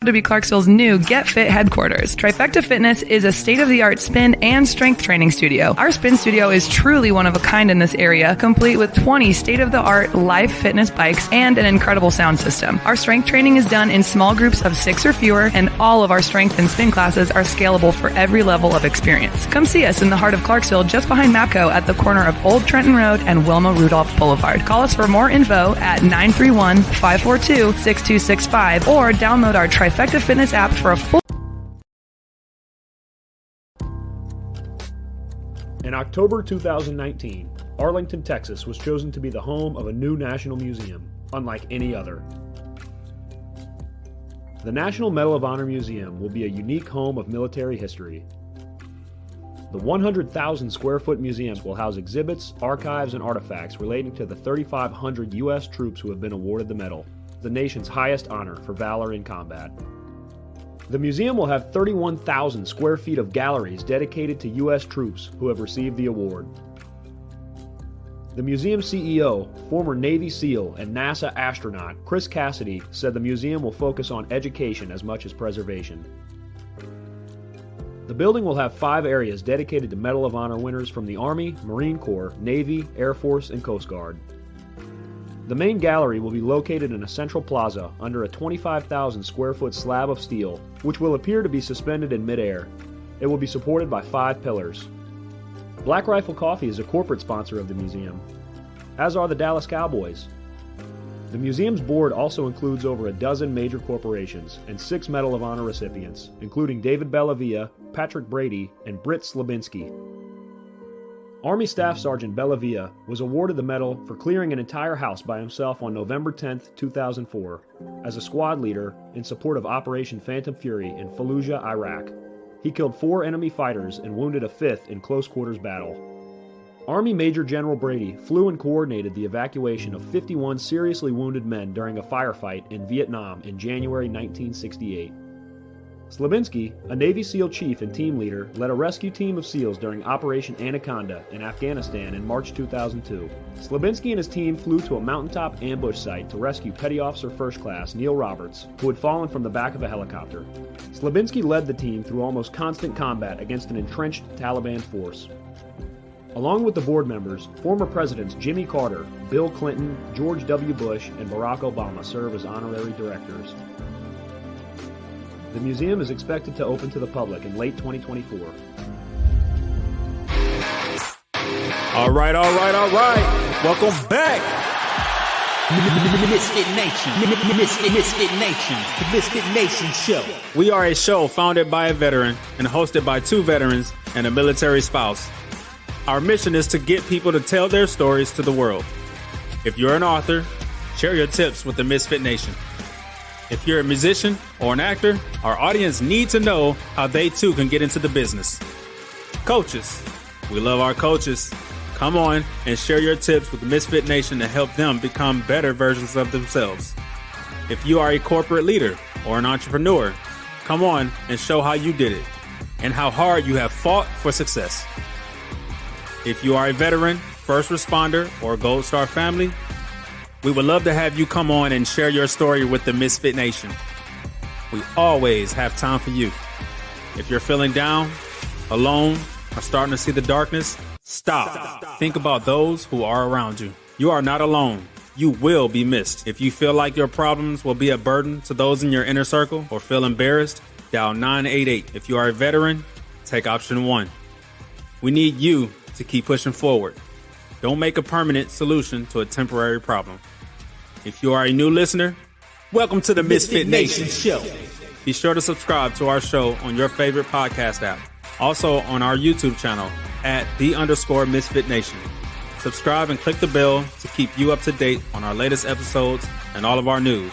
to be Clarksville's new Get Fit headquarters. Trifecta Fitness is a state-of-the-art spin and strength training studio. Our spin studio is truly one of a kind in this area, complete with 20 state-of-the-art live fitness bikes and an incredible sound system. Our strength training is done in small groups of 6 or fewer, and all of our strength and spin classes are scalable for every level of experience. Come see us in the heart of Clarksville, just behind MAPCO at the corner of Old Trenton Road and Wilma Rudolph Boulevard. Call us for more info at 931-542-6265 or download our Trifecta Fitness app for a full... In October 2019, Arlington, Texas was chosen to be the home of a new national museum, unlike any other. The National Medal of Honor Museum will be a unique home of military history. The 100,000 square foot museum will house exhibits, archives, and artifacts relating to the 3,500 U.S. troops who have been awarded the medal, the nation's highest honor for valor in combat. The museum will have 31,000 square feet of galleries dedicated to U.S. troops who have received the award. The museum CEO, former Navy SEAL and NASA astronaut Chris Cassidy, said the museum will focus on education as much as preservation. The building will have 5 areas dedicated to Medal of Honor winners from the Army, Marine Corps, Navy, Air Force, and Coast Guard. The main gallery will be located in a central plaza under a 25,000 square foot slab of steel, which will appear to be suspended in midair. It will be supported by 5 pillars. Black Rifle Coffee is a corporate sponsor of the museum, as are the Dallas Cowboys. The museum's board also includes over a dozen major corporations and 6 Medal of Honor recipients, including David Bellavia, Patrick Brady, and Britt Slabinski. Army Staff Sergeant Bellavia was awarded the medal for clearing an entire house by himself on November 10, 2004, as a squad leader in support of Operation Phantom Fury in Fallujah, Iraq. He killed 4 enemy fighters and wounded a 5th in close quarters battle. Army Major General Brady flew and coordinated the evacuation of 51 seriously wounded men during a firefight in Vietnam in January 1968. Slabinski, a Navy SEAL chief and team leader, led a rescue team of SEALs during Operation Anaconda in Afghanistan in March 2002. Slabinski and his team flew to a mountaintop ambush site to rescue Petty Officer First Class Neil Roberts, who had fallen from the back of a helicopter. Slabinski led the team through almost constant combat against an entrenched Taliban force. Along with the board members, former presidents Jimmy Carter, Bill Clinton, George W. Bush, and Barack Obama serve as honorary directors. The museum is expected to open to the public in late 2024. All right. Welcome back. MisFitNation Show. We are a show founded by a veteran and hosted by 2 veterans and a military spouse. Our mission is to get people to tell their stories to the world. If you're an author, share your tips with the Misfit Nation. If you're a musician or an actor, our audience needs to know how they too can get into the business. Coaches, we love our coaches. Come on and share your tips with the Misfit Nation to help them become better versions of themselves. If you are a corporate leader or an entrepreneur, come on and show how you did it and how hard you have fought for success. If you are a veteran, first responder, or Gold Star family, we would love to have you come on and share your story with the Misfit Nation. We always have time for you. If you're feeling down, alone, or starting to see the darkness, stop. Think about those who are around you. You are not alone. You will be missed. If you feel like your problems will be a burden to those in your inner circle or feel embarrassed, dial 988. If you are a veteran, take option 1. We need you to keep pushing forward. Don't make a permanent solution to a temporary problem. If you are a new listener, welcome to the Misfit Nation Show. Be sure to subscribe to our show on your favorite podcast app. Also on our YouTube channel at @the_MisfitNation. Subscribe and click the bell to keep you up to date on our latest episodes and all of our news.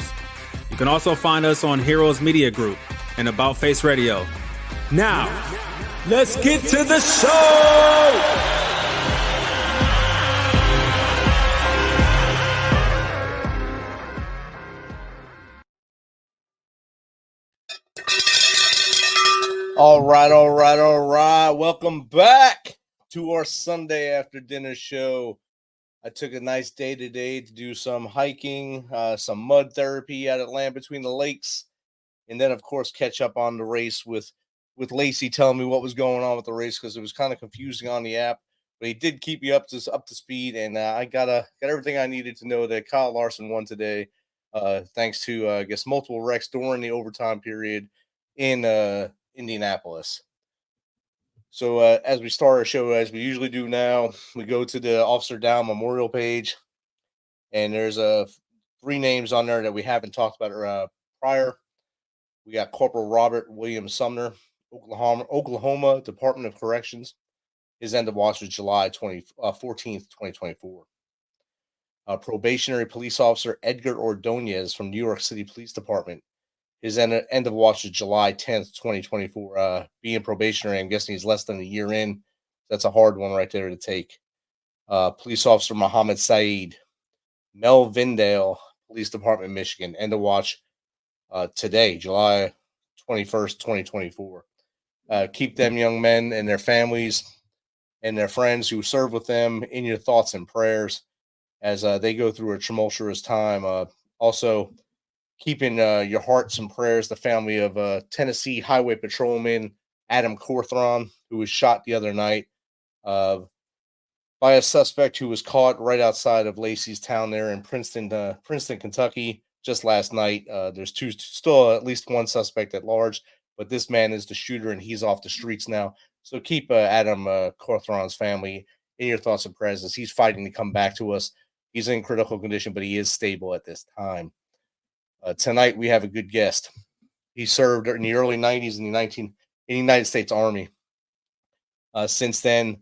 You can also find us on Heroes Media Group and About Face Radio. Now, let's get to the show! All right. Welcome back to our Sunday after dinner show. I took a nice day today to do some hiking, some mud therapy out at Land Between the Lakes. and then of course catch up on the race with Lacey telling me what was going on with the race, because it was kind of confusing on the app. But he did keep me up to speed, and I got everything I needed to know that Kyle Larson won today, thanks to I guess multiple wrecks during the overtime period in Indianapolis. So as we start our show, as we usually do now, we go to the Officer Down Memorial page, and there's 3 names on there that we haven't talked about prior. We got Corporal Robert William Sumner, Oklahoma Department of Corrections. His end of watch was July 14th, 2024. Probationary police officer Edgar Ordonez from New York City Police Department. His end of watch was July 10th, 2024. Being probationary, I'm guessing he's less than a year in. That's a hard one right there to take. Police officer Muhammad Saeed, Mel Vindale, Police Department, Michigan. End of watch today, July 21st, 2024. Keep them young men and their families and their friends who serve with them in your thoughts and prayers as they go through a tumultuous time. Also, keeping your hearts and prayers the family of Tennessee Highway Patrolman Adam Corthron, who was shot the other night by a suspect who was caught right outside of Lacey's town there in Princeton, Kentucky, just last night. There's still at least one suspect at large, but this man is the shooter, and he's off the streets now. So keep Adam Corthron's family in your thoughts and prayers as he's fighting to come back to us. He's in critical condition, but he is stable at this time. Tonight, we have a good guest. He served in the early 90s in the United States Army. Since then,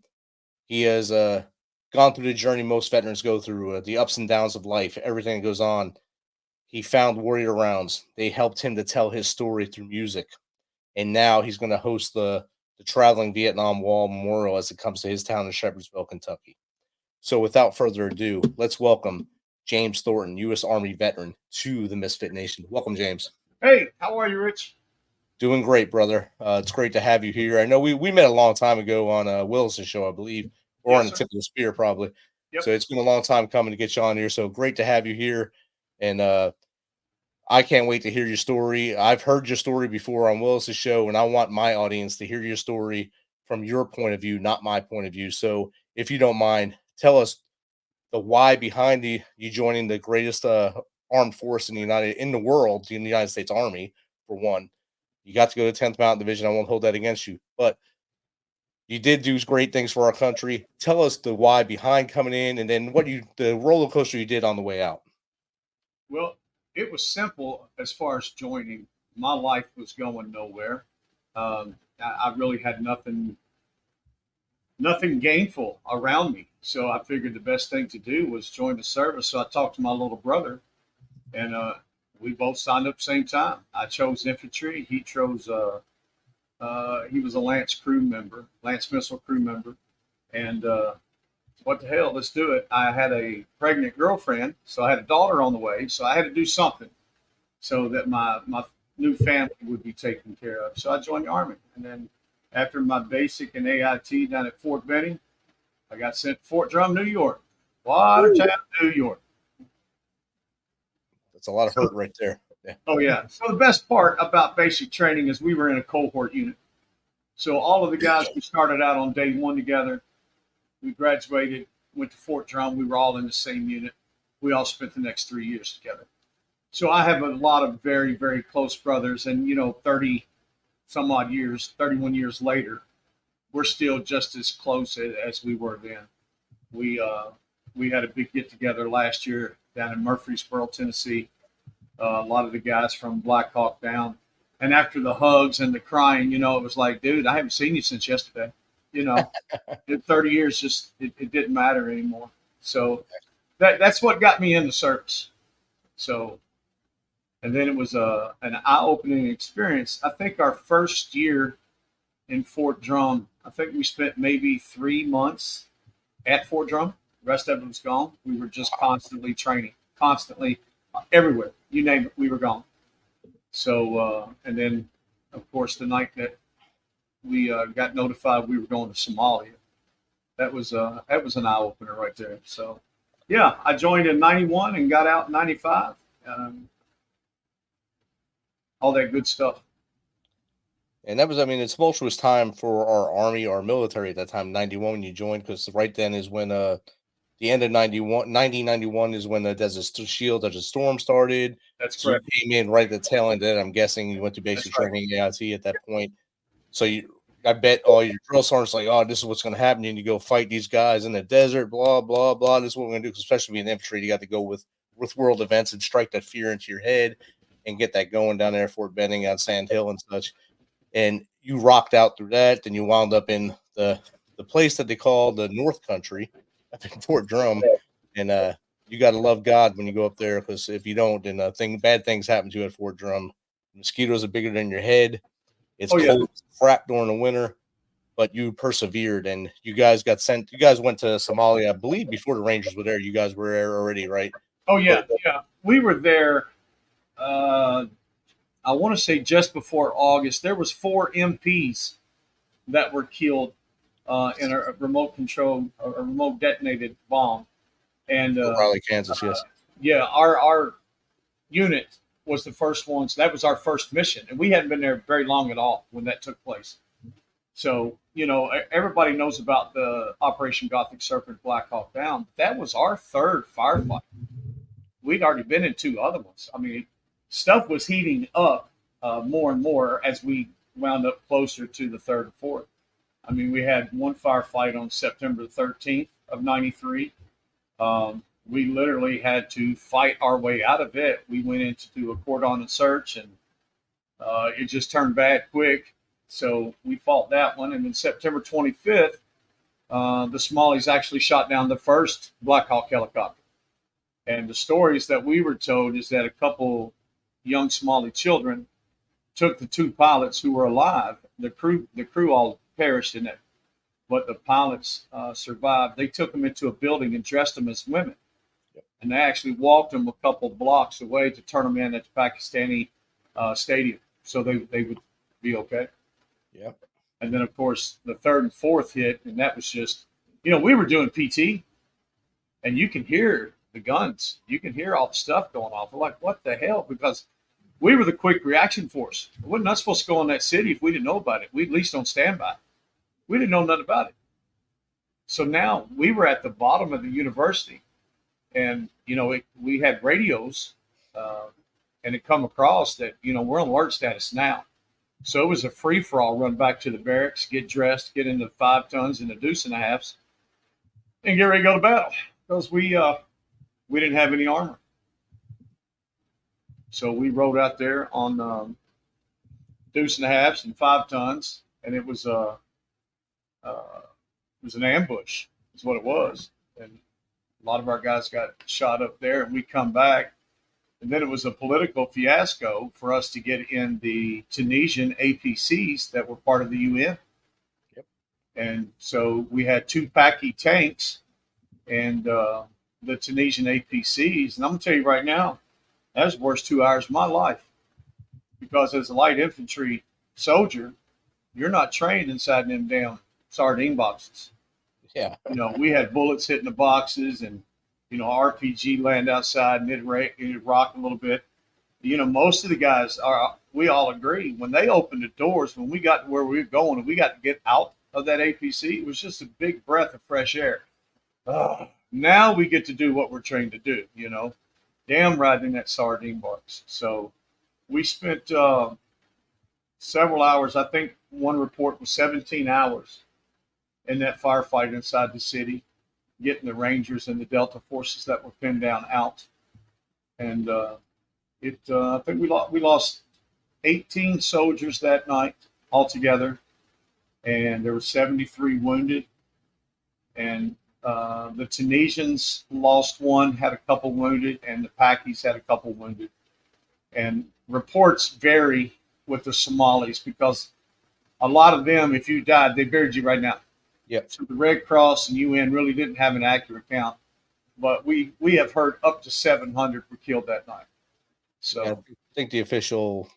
he has gone through the journey most veterans go through, the ups and downs of life, everything that goes on. He found Warrior Rounds. They helped him to tell his story through music. And now he's going to host the Traveling Vietnam Wall Memorial as it comes to his town of Shepherdsville, Kentucky. So without further ado, let's welcome James Thornton, U.S. Army veteran, to the Misfit Nation. Welcome, James. Hey, how are you, Rich? Doing great, brother. It's great to have you here. I know we met a long time ago on Willis's show, I believe, or on the Tip of the Spear, probably. Yep. So it's been a long time coming to get you on here. So great to have you here. And I can't wait to hear your story. I've heard your story before on Willis's show, and I want my audience to hear your story from your point of view, not my point of view. So if you don't mind, tell us the why behind you joining the greatest armed force in the world, in the United States Army, for one. You got to go to 10th Mountain Division. I won't hold that against you, but you did do great things for our country. Tell us the why behind coming in, and then the roller coaster you did on the way out. Well, it was simple as far as joining. My life was going nowhere. I really had nothing gainful around me. So I figured the best thing to do was join the service. So I talked to my little brother, and we both signed up at the same time. I chose infantry. He chose, he was a Lance missile crew member. And what the hell, let's do it. I had a pregnant girlfriend, so I had a daughter on the way. So I had to do something so that my new family would be taken care of. So I joined the Army. And then after my basic and AIT down at Fort Benning, I got sent to Fort Drum, New York. Watertown, New York. That's a lot of hurt right there. Yeah. Oh, yeah. So the best part about basic training is we were in a cohort unit. So all of the guys, we started out on day one together. We graduated, went to Fort Drum. We were all in the same unit. We all spent the next 3 years together. So I have a lot of very, very close brothers. And, 30 some odd years, 31 years later, we're still just as close as we were then. We had a big get together last year down in Murfreesboro, Tennessee. A lot of the guys from Black Hawk down. And after the hugs and the crying, it was like, dude, I haven't seen you since yesterday. In 30 years, just it didn't matter anymore. So that's what got me in the service. So, and then it was an eye-opening experience. I think our first year in Fort Drum, I think we spent maybe 3 months at Fort Drum. The rest of it was gone. We were just constantly training, constantly everywhere. You name it, we were gone. So, and then, of course, the night that we got notified we were going to Somalia, that was an eye opener right there. So, yeah, I joined in '91 and got out in '95. all that good stuff. And that was, I mean, it's tumultuous time for our Army, our military at that time, 91 when you joined, because right then is when the end of 1991 is when the Desert Shield, Desert Storm started. That's So correct. you came in right at the tail end of that. I'm guessing you went to basic That's right. training AIT at that point. So I bet all your drill sergeants like, oh, this is what's going to happen. And you go fight these guys in the desert, blah, blah, blah. This is what we're going to do. Especially being infantry, you got to go with world events and strike that fear into your head and get that going down there at Fort Benning on Sand Hill and such. And you rocked out through that. Then you wound up in the place that they call the North Country, up in Fort Drum. And you got to love God when you go up there, because if you don't, then bad things happen to you at Fort Drum. Mosquitoes are bigger than your head. It's cold crap during the winter, but you persevered and you guys got sent. You guys went to Somalia, I believe, before the Rangers were there. You guys were there already, right? Oh, yeah. Yeah. We were there, I want to say just before August. There was 4 MPs that were killed in a remote control, a remote detonated bomb. And Raleigh, Kansas, yes. Yeah, our unit was the first ones. That was our first mission, and we hadn't been there very long at all when that took place. So, you know, everybody knows about the Operation Gothic Serpent Black Hawk Down. That was our 3rd firefight. We'd already been in 2 other ones. I mean, stuff was heating up more and more as we wound up closer to the 3rd and 4th. I mean, we had one firefight on September 13th of 93. We literally had to fight our way out of it. We went in to do a cordon and search, and it just turned bad quick. So we fought that one. And then September 25th, the Somalis actually shot down the first Black Hawk helicopter. And the stories that we were told is that a couple young Somali children took the 2 pilots who were alive. The crew all perished in it, but the pilots survived. They took them into a building and dressed them as women. And they actually walked them a couple blocks away to turn them in at the Pakistani stadium, so they would be okay. Yep. And then, of course, the 3rd and 4th hit, and that was just, you know, we were doing PT, and you can hear the guns. You can hear all the stuff going off. We're like, what the hell? Because we were the quick reaction force. We're not supposed to go in that city if we didn't know about it. We at least on standby. We didn't know nothing about it. So now we were at the bottom of the university. And, you know, we had radios, and it come across that, you know, we're on alert status now. So it was a free-for-all, run back to the barracks, get dressed, get into 5 tons and the deuce and a halves, and get ready to go to battle, because we didn't have any armor. So we rode out there on deuce and a halves and 5 tons, and it was an ambush, is what it was. And a lot of our guys got shot up there, and we come back. And then it was a political fiasco for us to get in the Tunisian APCs that were part of the UN. Yep. And so we had 2 Paki tanks and the Tunisian APCs. And I'm going to tell you right now, that was the worst 2 hours of my life. Because as a light infantry soldier, you're not trained inside them damn sardine boxes. Yeah. You know, we had bullets hitting the boxes, and, you know, RPG land outside, and it rocked a little bit. You know, most of the guys we all agree, when they opened the doors, when we got to where we were going and we got to get out of that APC, it was just a big breath of fresh air. Now we get to do what we're trained to do, you know, damn riding in that sardine box. So we spent several hours. I think one report was 17 hours in that firefight inside the city, getting the Rangers and the Delta forces that were pinned down out. And I think we lost 18 soldiers that night altogether, and there were 73 wounded. And the Tunisians lost 1, had a couple wounded, and the Pakis had a couple wounded. And reports vary with the Somalis, because a lot of them, if you died, they buried you right now. Yep. So the Red Cross and UN really didn't have an accurate count, but we have heard up to 700 were killed that night. So yeah, I think the official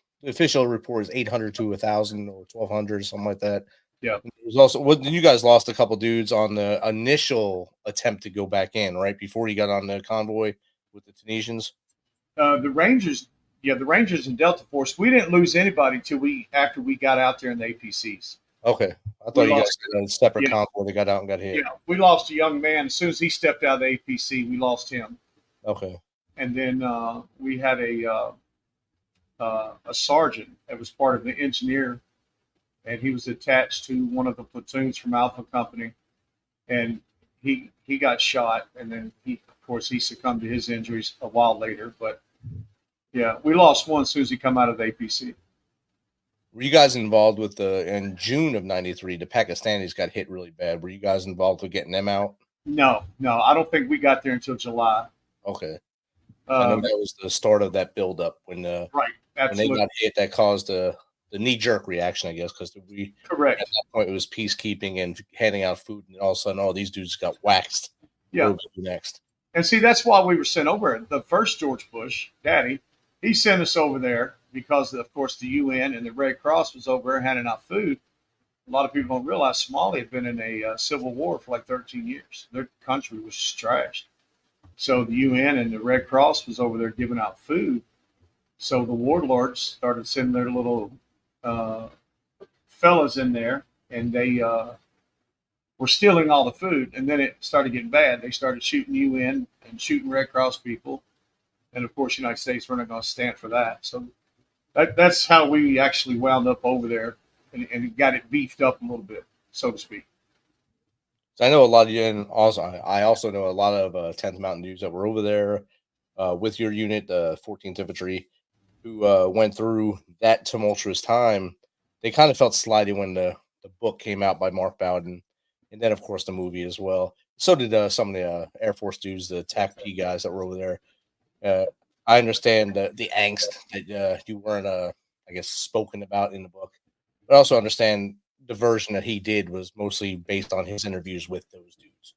report is 800 to 1,000 or 1,200, something like that. Yeah. It was also, you guys lost a couple dudes on the initial attempt to go back in, right before you got on the convoy with the Tunisians. The Rangers, Yeah, the Rangers and Delta Force, we didn't lose anybody after we got out there in the APCs. Okay. I thought you guys had a separate Yeah. convoy that got out and got hit. Yeah, we lost a young man. As soon as he stepped out of the APC, we lost him. Okay. And then we had a sergeant that was part of the engineer, and he was attached to one of the platoons from Alpha Company, and he got shot, and then he succumbed to his injuries a while later. But yeah, we lost one as soon as he come out of the APC. Were you guys involved with in June of '93? The Pakistanis got hit really bad. Were you guys involved with getting them out? No, I don't think we got there until July. Okay. I know that was the start of that buildup when right, when they got hit. That caused the knee jerk reaction, I guess, because correct at that point it was peacekeeping and handing out food, and all of a sudden, oh, these dudes got waxed. Yeah. What do we do next? And see, that's why we were sent over. The first George Bush, Daddy, he sent us over there because, of course, the UN and the Red Cross was over there handing out food. A lot of people don't realize Somalia had been in a civil war for like 13 years. Their country was trashed. So the UN and the Red Cross was over there giving out food. So the warlords started sending their little fellas in there, and they were stealing all the food. And then it started getting bad. They started shooting UN and shooting Red Cross people. And, of course, the United States, we're not going to stand for that. So that's how we actually wound up over there and got it beefed up a little bit, so to speak. So I know a lot of you, and also I also know a lot of 10th Mountain dudes that were over there with your unit, the 14th Infantry, who went through that tumultuous time. They kind of felt slighted when the book came out by Mark Bowden, and then, of course, the movie as well. So did some of the Air Force dudes, the TAC-P guys that were over there. I understand the angst that you weren't, I guess, spoken about in the book, but I also understand the version that he did was mostly based on his interviews with those dudes.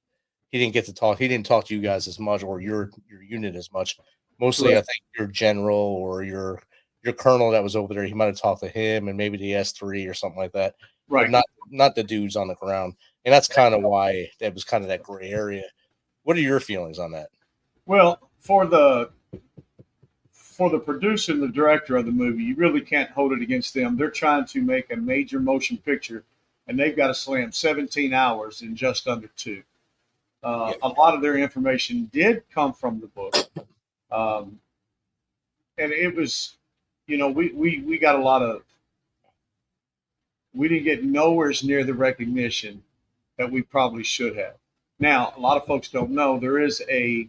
He didn't get to talk. He didn't talk to you guys as much, or your unit as much. Mostly, right. I think your general or your colonel that was over there, he might have talked to him and maybe the S3 or something like that. Right. But not the dudes on the ground. And that's kind of why that was kind of that gray area. What are your feelings on that? Well, for the producer and the director of the movie, you really can't hold it against them. They're trying to make a major motion picture, and they've got to slam 17 hours in just under 2. A lot of their information did come from the book. And it was, we got a lot of, we didn't get nowhere near the recognition that we probably should have. Now, a lot of folks don't know there is a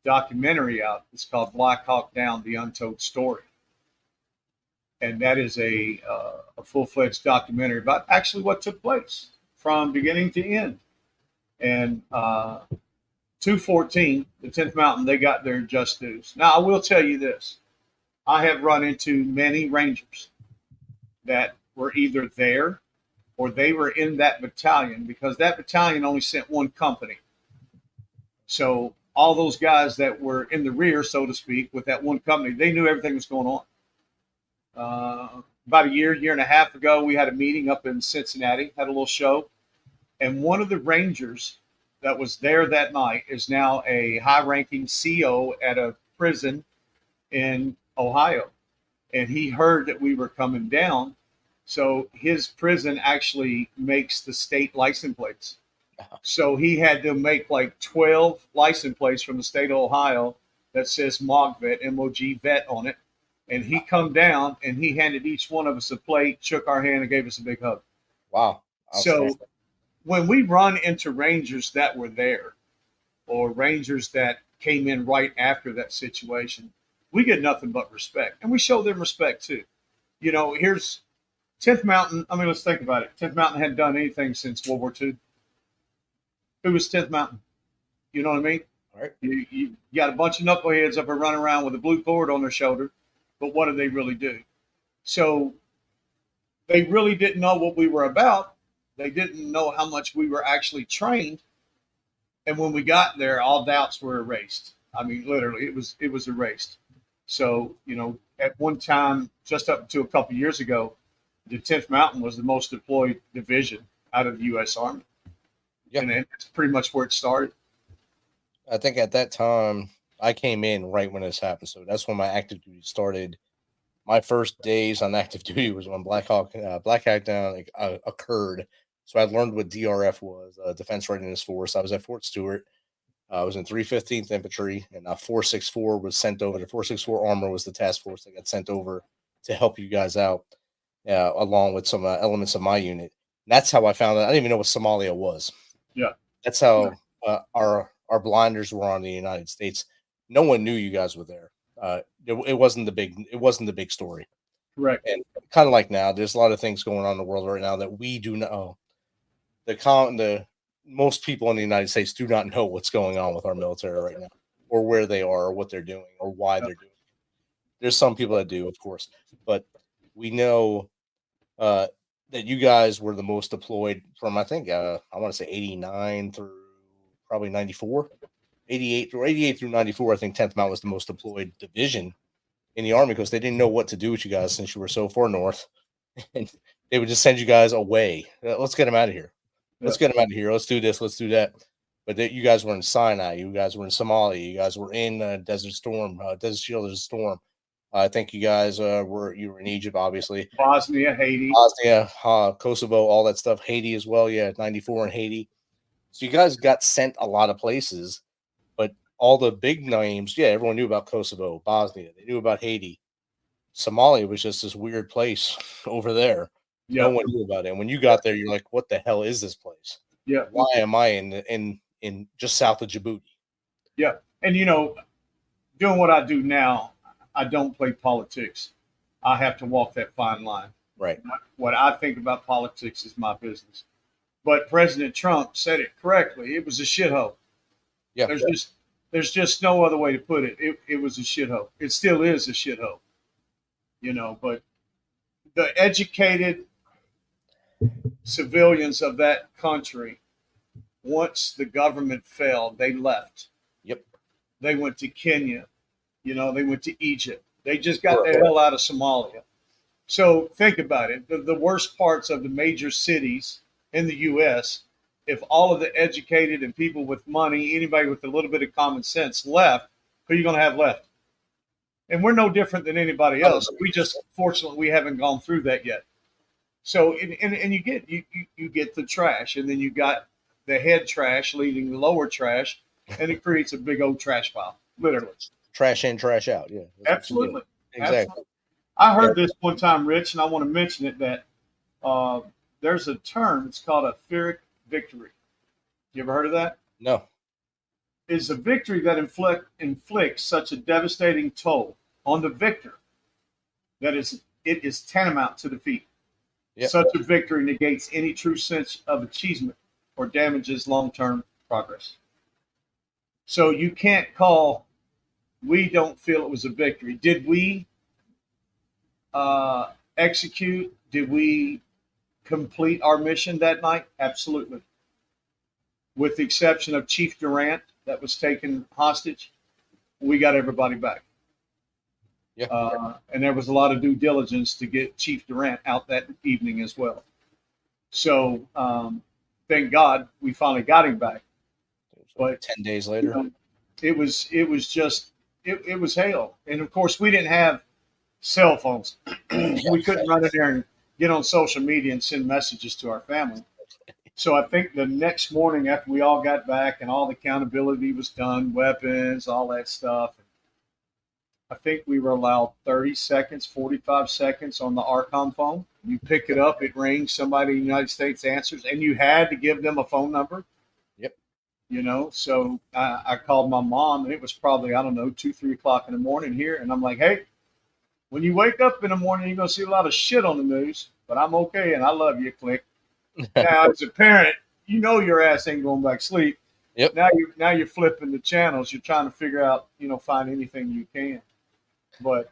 documentary out. It's called Black Hawk Down: The Untold Story, and that is a full-fledged documentary about actually what took place from beginning to end. And 214, the 10th Mountain, they got their just dues. Now, I will tell you this: I have run into many Rangers that were either there or they were in that battalion, because that battalion only sent one company. So all those guys that were in the rear, so to speak, with that one company, they knew everything was going on. About a year and a half ago, we had a meeting up in Cincinnati, had a little show. And one of the Rangers that was there that night is now a high-ranking CO at a prison in Ohio. And he heard that we were coming down. So his prison actually makes the state license plates. So he had to make like 12 license plates from the state of Ohio that says MOG-VET, M-O-G vet on it. And he come down and he handed each one of us a plate, shook our hand, and gave us a big hug. Wow. So when we run into Rangers that were there, or Rangers that came in right after that situation, we get nothing but respect. And we show them respect too. Here's 10th Mountain. I mean, let's think about it. 10th Mountain hadn't done anything since World War II. Who was 10th Mountain? You know what I mean? All right. You got a bunch of knuckleheads up there running around with a blue cord on their shoulder, but what do they really do? So they really didn't know what we were about. They didn't know how much we were actually trained. And when we got there, all doubts were erased. I mean, literally, it was erased. So, at one time, just up to a couple of years ago, the 10th Mountain was the most deployed division out of the U.S. Army. Yeah. And that's pretty much where it started. I think at that time, I came in right when this happened, so that's when my active duty started. My first days on active duty was when Black Hawk Down occurred. So I learned what DRF was, Defense Readiness Force. I was at Fort Stewart. I was in 315th Infantry, and 464 was sent over. The 464 Armor was the task force that got sent over to help you guys out, along with some elements of my unit. And that's how I found out. I didn't even know what Somalia was. Yeah. That's how our blinders were on the United States. No one knew you guys were there. It wasn't the big story. Correct. And kind of like now, there's a lot of things going on in the world right now that we do know. The most people in the United States do not know what's going on with our military right now, or where they are, or what they're doing, or why they're doing it. There's some people that do, of course, but we know that you guys were the most deployed from, I think, I want to say 89 through probably 94. 88 through 94, I think 10th Mount was the most deployed division in the Army because they didn't know what to do with you guys since you were so far north. And they would just send you guys away. Let's get them out of here. Let's get them out of here. Let's do this. Let's do that. But you guys were in Sinai. You guys were in Somalia. You guys were in Desert Storm, Desert Shield, Desert Storm. I think you guys were in Egypt, obviously. Bosnia, Haiti. Kosovo, all that stuff. Haiti as well. Yeah, 94 in Haiti. So you guys got sent a lot of places. But all the big names, yeah, everyone knew about Kosovo, Bosnia. They knew about Haiti. Somalia was just this weird place over there. Yeah. No one knew about it. And when you got there, you're like, what the hell is this place? Yeah. Why am I in just south of Djibouti? Yeah. And, doing what I do now, I don't play politics. I have to walk that fine line. Right. What I think about politics is my business. But President Trump said it correctly. It was a shithole. Yeah, there's just no other way to put it. It was a shithole. It still is a shithole, But the educated civilians of that country, once the government fell, they left. Yep. They went to Kenya. They went to Egypt. They just got the hell out of Somalia. So think about it. The worst parts of the major cities in the U.S., if all of the educated and people with money, anybody with a little bit of common sense left, who are you going to have left? And we're no different than anybody else. Fortunately, we haven't gone through that yet. So, and you get the trash, and then you got the head trash leading the lower trash, and it creates a big old trash pile, literally. Trash in, trash out. Yeah, absolutely. Exactly. Absolutely. I heard this one time, Rich, and I want to mention it, that there's a term. It's called a Pyrrhic victory. You ever heard of that? No. It's a victory that inflicts such a devastating toll on the victor that it is tantamount to defeat. Yep. Such a victory negates any true sense of achievement or damages long-term progress. So you can't call, we don't feel it was a victory. Did we execute? Did we complete our mission that night? Absolutely. With the exception of Chief Durant that was taken hostage, we got everybody back. Yeah. And there was a lot of due diligence to get Chief Durant out that evening as well. So thank God we finally got him back. But 10 days later, it was hell. And of course, we didn't have cell phones. We couldn't run in there and get on social media and send messages to our family. So I think the next morning after we all got back and all the accountability was done, weapons, all that stuff, I think we were allowed 30 seconds, 45 seconds on the Arcom phone. You pick it up, it rings, somebody in the United States answers, and you had to give them a phone number. Yep. So I called my mom, and it was probably, 2, 3 o'clock in the morning here. And I'm like, hey, when you wake up in the morning, you're going to see a lot of shit on the news, but I'm okay, and I love you, click. Now, as a parent, your ass ain't going back to sleep. Yep. Now you're flipping the channels. You're trying to figure out, find anything you can. But,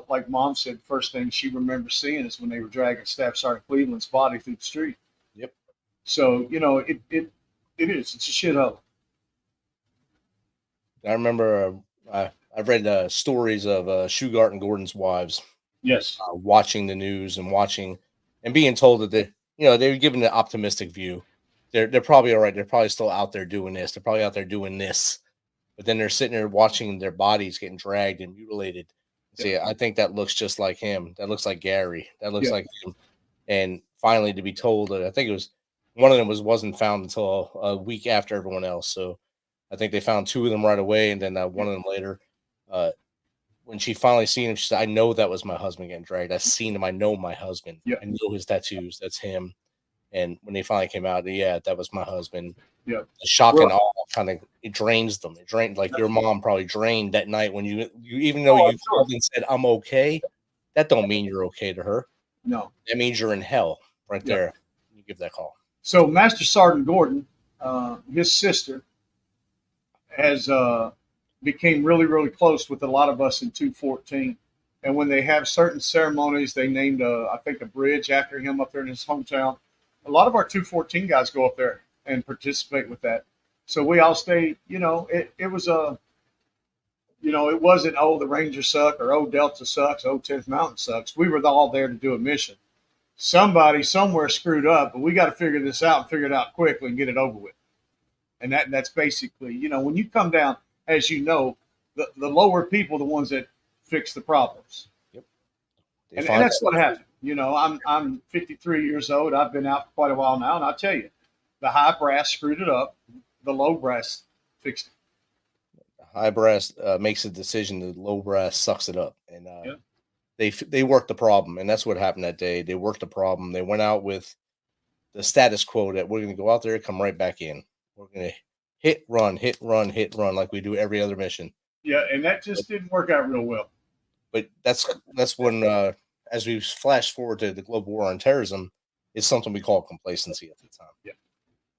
like Mom said, first thing she remembers seeing is when they were dragging Staff Sergeant Cleveland's body through the street. Yep. So, it is. It's a shithole. I remember I've read stories of Shugart and Gordon's wives. Yes. Watching the news and being told that they were given the optimistic view. They're probably all right. They're probably still out there doing this. They're probably out there doing this. but then they're sitting there watching their bodies getting dragged and mutilated. See, I think that looks just like him. That looks like Gary. That looks like him. And finally, to be told that I think it was one of them wasn't found until a week after everyone else. So I think they found 2 of them right away, and then one of them later. When she finally seen him, she said, "I know that was my husband getting dragged. I've seen him. I know my husband. I know his tattoos. That's him." And when they finally came out, that was my husband. Yeah, the shock and awe kind of it drains them. It drained like your mom probably drained that night when you even though you called and said I'm okay. That don't mean you're okay to her. No, that means you're in hell right there. You give that call. So Master Sergeant Gordon, his sister, has became really, really close with a lot of us in 214. And when they have certain ceremonies, they named I think a bridge after him up there in his hometown. A lot of our 214 guys go up there and participate with that. So we all stay, it was it wasn't, the Rangers suck or, Delta sucks, 10th Mountain sucks. We were all there to do a mission. Somebody somewhere screwed up, but we got to figure this out and figure it out quickly and get it over with. And that's basically, when you come down, as you know, the lower people are the ones that fix the problems. Yep. And that's what happened. I'm 53 years old. I've been out for quite a while now, and I'll tell you, the high brass screwed it up. The low brass fixed it. High brass makes a decision. The low brass sucks it up, and they worked the problem, and that's what happened that day. They worked the problem. They went out with the status quo that we're going to go out there, come right back in. We're going to hit, run, like we do every other mission. Yeah, and that just didn't work out real well. But that's when, as we flash forward to the global war on terrorism, it's something we call complacency at the time. Yeah.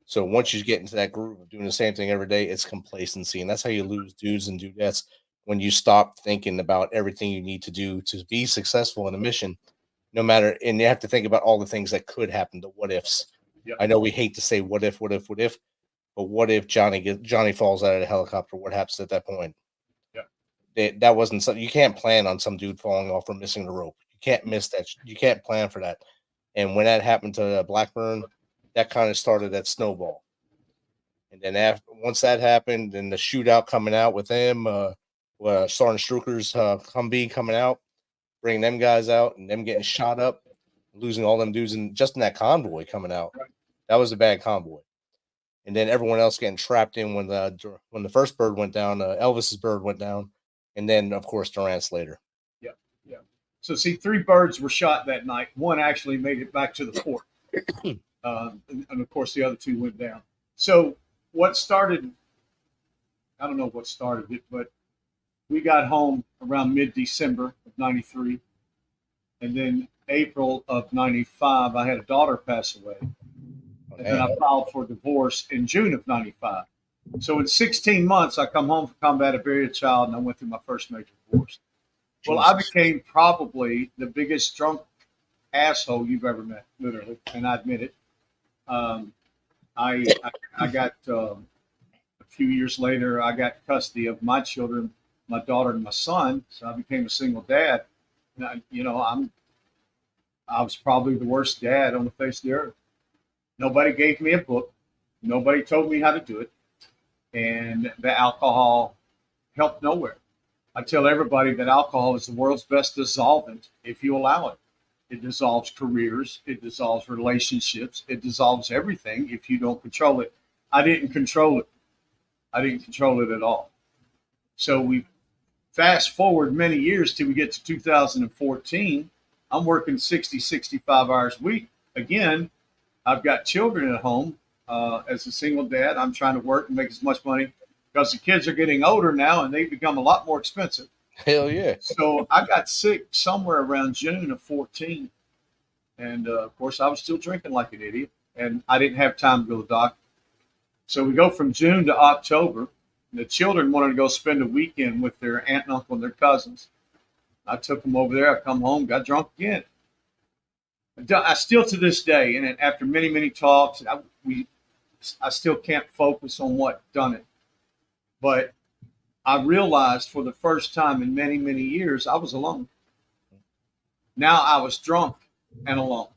So once you get into that groove of doing the same thing every day, it's complacency. And that's how you lose dudes and dudettes, when you stop thinking about everything you need to do to be successful in a mission, no matter, and you have to think about all the things that could happen, the what ifs. Yep. I know we hate to say what if, but what if Johnny falls out of the helicopter? What happens at that point? That wasn't something you can't plan on, some dude falling off or missing the rope. You can't miss that. You can't plan for that. And when that happened to Blackburn, that kind of started that snowball. And then once that happened, then the shootout coming out with them, Sergeant Strucker's Humvee coming out, bringing them guys out, and them getting shot up, losing all them dudes just in that convoy coming out. Right. That was a bad convoy. And then everyone else getting trapped in when the first bird went down, Elvis's bird went down. And then, of course, Durant's later. Yeah. So, see, 3 birds were shot that night. One actually made it back to the fort. And, of course, the other 2 went down. So what started, I don't know what started it, but we got home around mid-December of 93. And then April of 95, I had a daughter pass away. And then I filed for divorce in June of 95. So in 16 months, I come home from combat, I buried a child, and I went through my first major divorce. Well, I became probably the biggest drunk asshole you've ever met, literally, and I admit it. I got a few years later, I got custody of my children, my daughter and my son, so I became a single dad. And I was probably the worst dad on the face of the earth. Nobody gave me a book. Nobody told me how to do it. And the alcohol helped nowhere. I tell everybody that alcohol is the world's best dissolvent if you allow it. It dissolves careers. It dissolves relationships. It dissolves everything if you don't control it. I didn't control it. I didn't control it at all. So we fast forward many years till we get to 2014. I'm working 60, 65 hours a week. Again, I've got children at home. As a single dad, I'm trying to work and make as much money because the kids are getting older now and they become a lot more expensive. Hell yeah. So I got sick somewhere around June of 14. And of course, I was still drinking like an idiot and I didn't have time to go to the doctor. So we go from June to October. The children wanted to go spend a weekend with their aunt and uncle and their cousins. I took them over there. I come home, got drunk again. I still to this day, and after many, many talks, I still can't focus on what done it. But I realized for the first time in many, many years, I was alone. Now I was drunk and alone.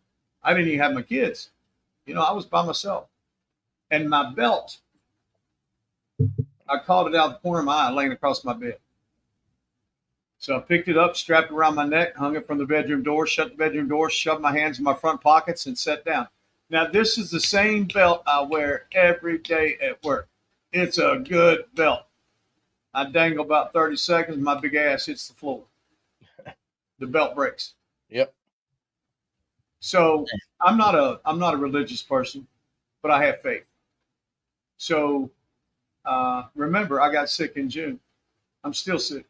I didn't even have my kids. I was by myself. And my belt I caught it out of the corner of my eye laying across my bed. So I picked it up, strapped it around my neck, hung it from the bedroom door, shut the bedroom door, shoved my hands in my front pockets, and sat down. Now, this is the same belt I wear every day at work. It's a good belt. I dangle about 30 seconds, my big ass hits the floor. The belt breaks. Yep. So I'm not a religious person, but I have faith. So remember, I got sick in June. I'm still sick.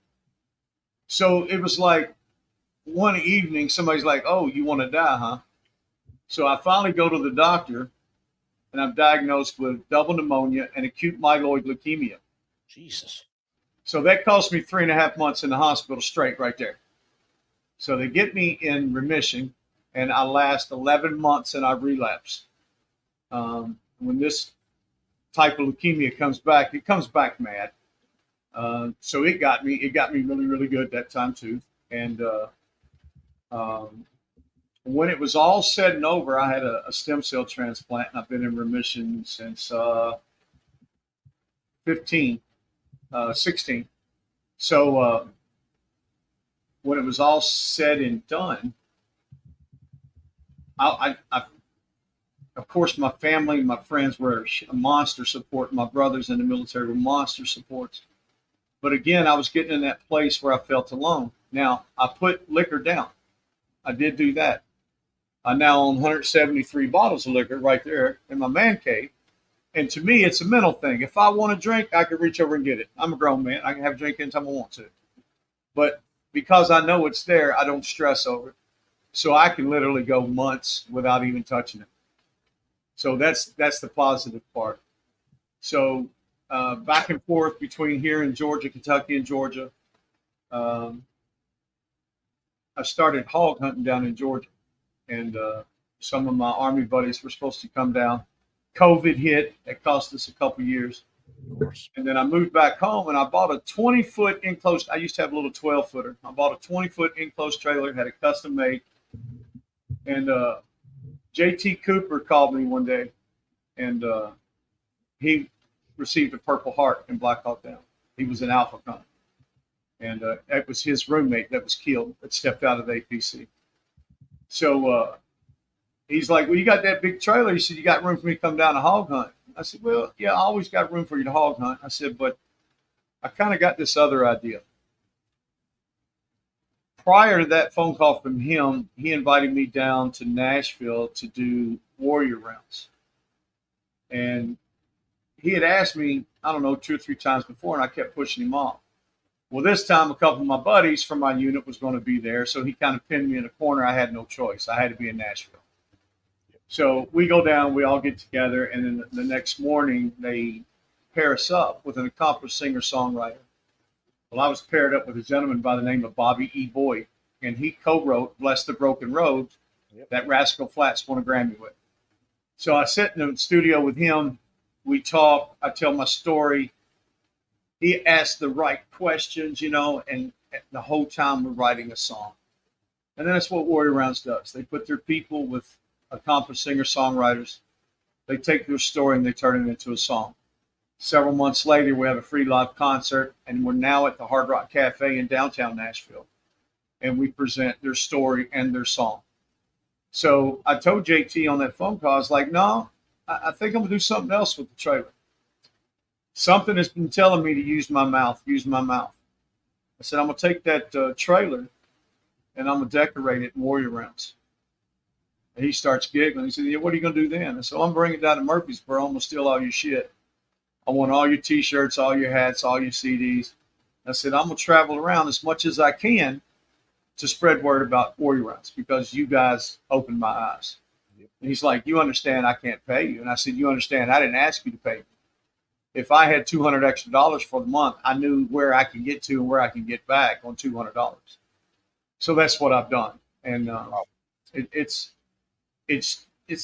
So it was like one evening, somebody's like, "Oh, you want to die, huh?" So I finally go to the doctor, and I'm diagnosed with double pneumonia and acute myeloid leukemia. Jesus. So that cost me 3.5 months in the hospital straight right there. So they get me in remission, and I last 11 months and I relapse. When this type of leukemia comes back, it comes back mad. So it got me really, really good that time too. And when it was all said and over, I had a stem cell transplant, and I've been in remission since 16. So when it was all said and done, I of course, my family and my friends were a monster support. My brothers in the military were monster supports. But again, I was getting in that place where I felt alone. Now, I put liquor down. I did do that. I now own 173 bottles of liquor right there in my man cave. And to me, it's a mental thing. If I want to drink, I can reach over and get it. I'm a grown man. I can have a drink anytime I want to. But because I know it's there, I don't stress over it. So I can literally go months without even touching it. So that's the positive part. So back and forth between here in Georgia, Kentucky, and Georgia. I started hog hunting down in Georgia, and some of my Army buddies were supposed to come down. COVID hit. That cost us a couple years. Of course. And then I moved back home, and I bought a 20-foot enclosed. I used to have a little 12-footer. I bought a 20-foot enclosed trailer, had it custom made. And JT Cooper called me one day, and he received a Purple Heart in Black Hawk Down. He was an Alpha Gun. And it was his roommate that was killed, that stepped out of the APC. So he's like, "Well, you got that big trailer." He said, "You got room for me to come down to hog hunt?" I said, "Well, yeah, I always got room for you to hog hunt." I said, "But I kind of got this other idea." Prior to that phone call from him, he invited me down to Nashville to do warrior rounds. And he had asked me, I don't know, 2 or 3 times before, and I kept pushing him off. Well, this time, a couple of my buddies from my unit was going to be there, so he kind of pinned me in a corner. I had no choice. I had to be in Nashville. So we go down, we all get together, and then the next morning, they pair us up with an accomplished singer-songwriter. Well, I was paired up with a gentleman by the name of Bobby E. Boyd, and he co-wrote "Bless the Broken Road" that Rascal Flatts won a Grammy with. So I sit in the studio with him. We talk. I tell my story. He asked the right questions, and the whole time we're writing a song. And then that's what Warrior Rounds does. They put their people with accomplished singer-songwriters. They take their story and they turn it into a song. Several months later, we have a free live concert, and we're now at the Hard Rock Cafe in downtown Nashville. And we present their story and their song. So I told JT on that phone call, I was like, "No, I think I'm going to do something else with the trailer. Something has been telling me to use my mouth. I said, I'm going to take that trailer and I'm going to decorate it in warrior rounds." And he starts giggling. He said, "Yeah, what are you going to do then?" I said, "I'm bringing it down to Murfreesboro. I'm going to steal all your shit. I want all your T-shirts, all your hats, all your CDs." I said, "I'm going to travel around as much as I can to spread word about warrior rounds because you guys opened my eyes." And he's like, "You understand I can't pay you." And I said, "You understand I didn't ask you to pay me. If I had $200 extra for the month, I knew where I can get to and where I can get back on $200. So that's what I've done. And it's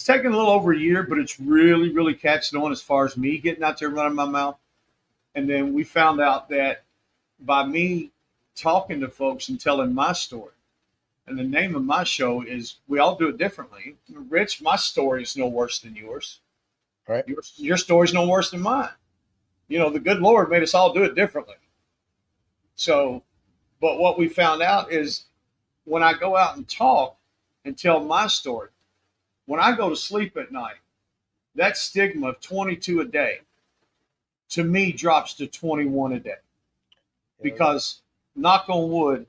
taken a little over a year, but it's really, really catching on as far as me getting out there running my mouth. And then we found out that by me talking to folks and telling my story, and the name of my show is, we all do it differently. Rich, my story is no worse than yours. Right. Your story is no worse than mine. The good Lord made us all do it differently. So, but what we found out is when I go out and talk and tell my story, when I go to sleep at night, that stigma of 22 a day to me drops to 21 a day. Because, knock on wood,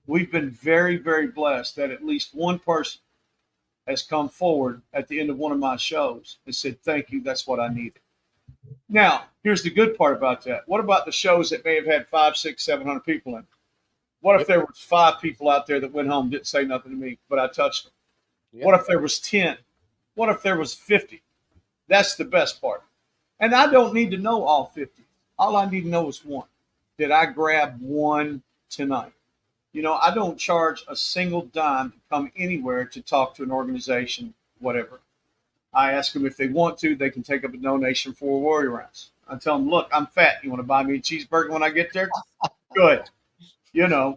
we've been very, very blessed that at least one person has come forward at the end of one of my shows and said, thank you, that's what I needed. Now, here's the good part about that. What about the shows that may have had 500, 600, 700 people in? What if there was 5 people out there that went home, didn't say nothing to me, but I touched them? Yep. What if there was 10? What if there was 50? That's the best part. And I don't need to know all 50. All I need to know is one. Did I grab one tonight? I don't charge a single dime to come anywhere to talk to an organization, whatever. I ask them if they want to, they can take up a donation for Warrior Rounds. I tell them, look, I'm fat. You want to buy me a cheeseburger when I get there? Good.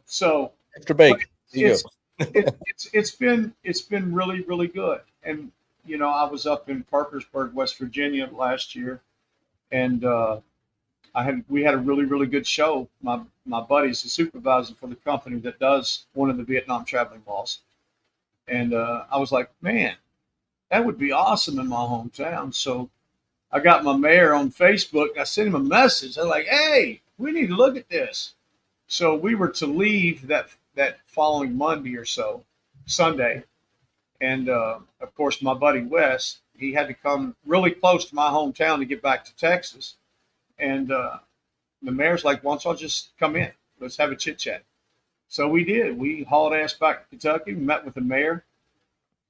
So extra bacon. It's been really, really good. And, I was up in Parkersburg, West Virginia last year, and we had a really, really good show. My buddy's the supervisor for the company that does one of the Vietnam traveling balls. And I was like, man, that would be awesome in my hometown. So I got my mayor on Facebook. I sent him a message. I was like, hey, we need to look at this. So we were to leave that following Monday or so, Sunday. And, of course, my buddy Wes, he had to come really close to my hometown to get back to Texas. And the mayor's like, why don't y'all just come in? Let's have a chit chat. So we did. We hauled ass back to Kentucky, met with the mayor.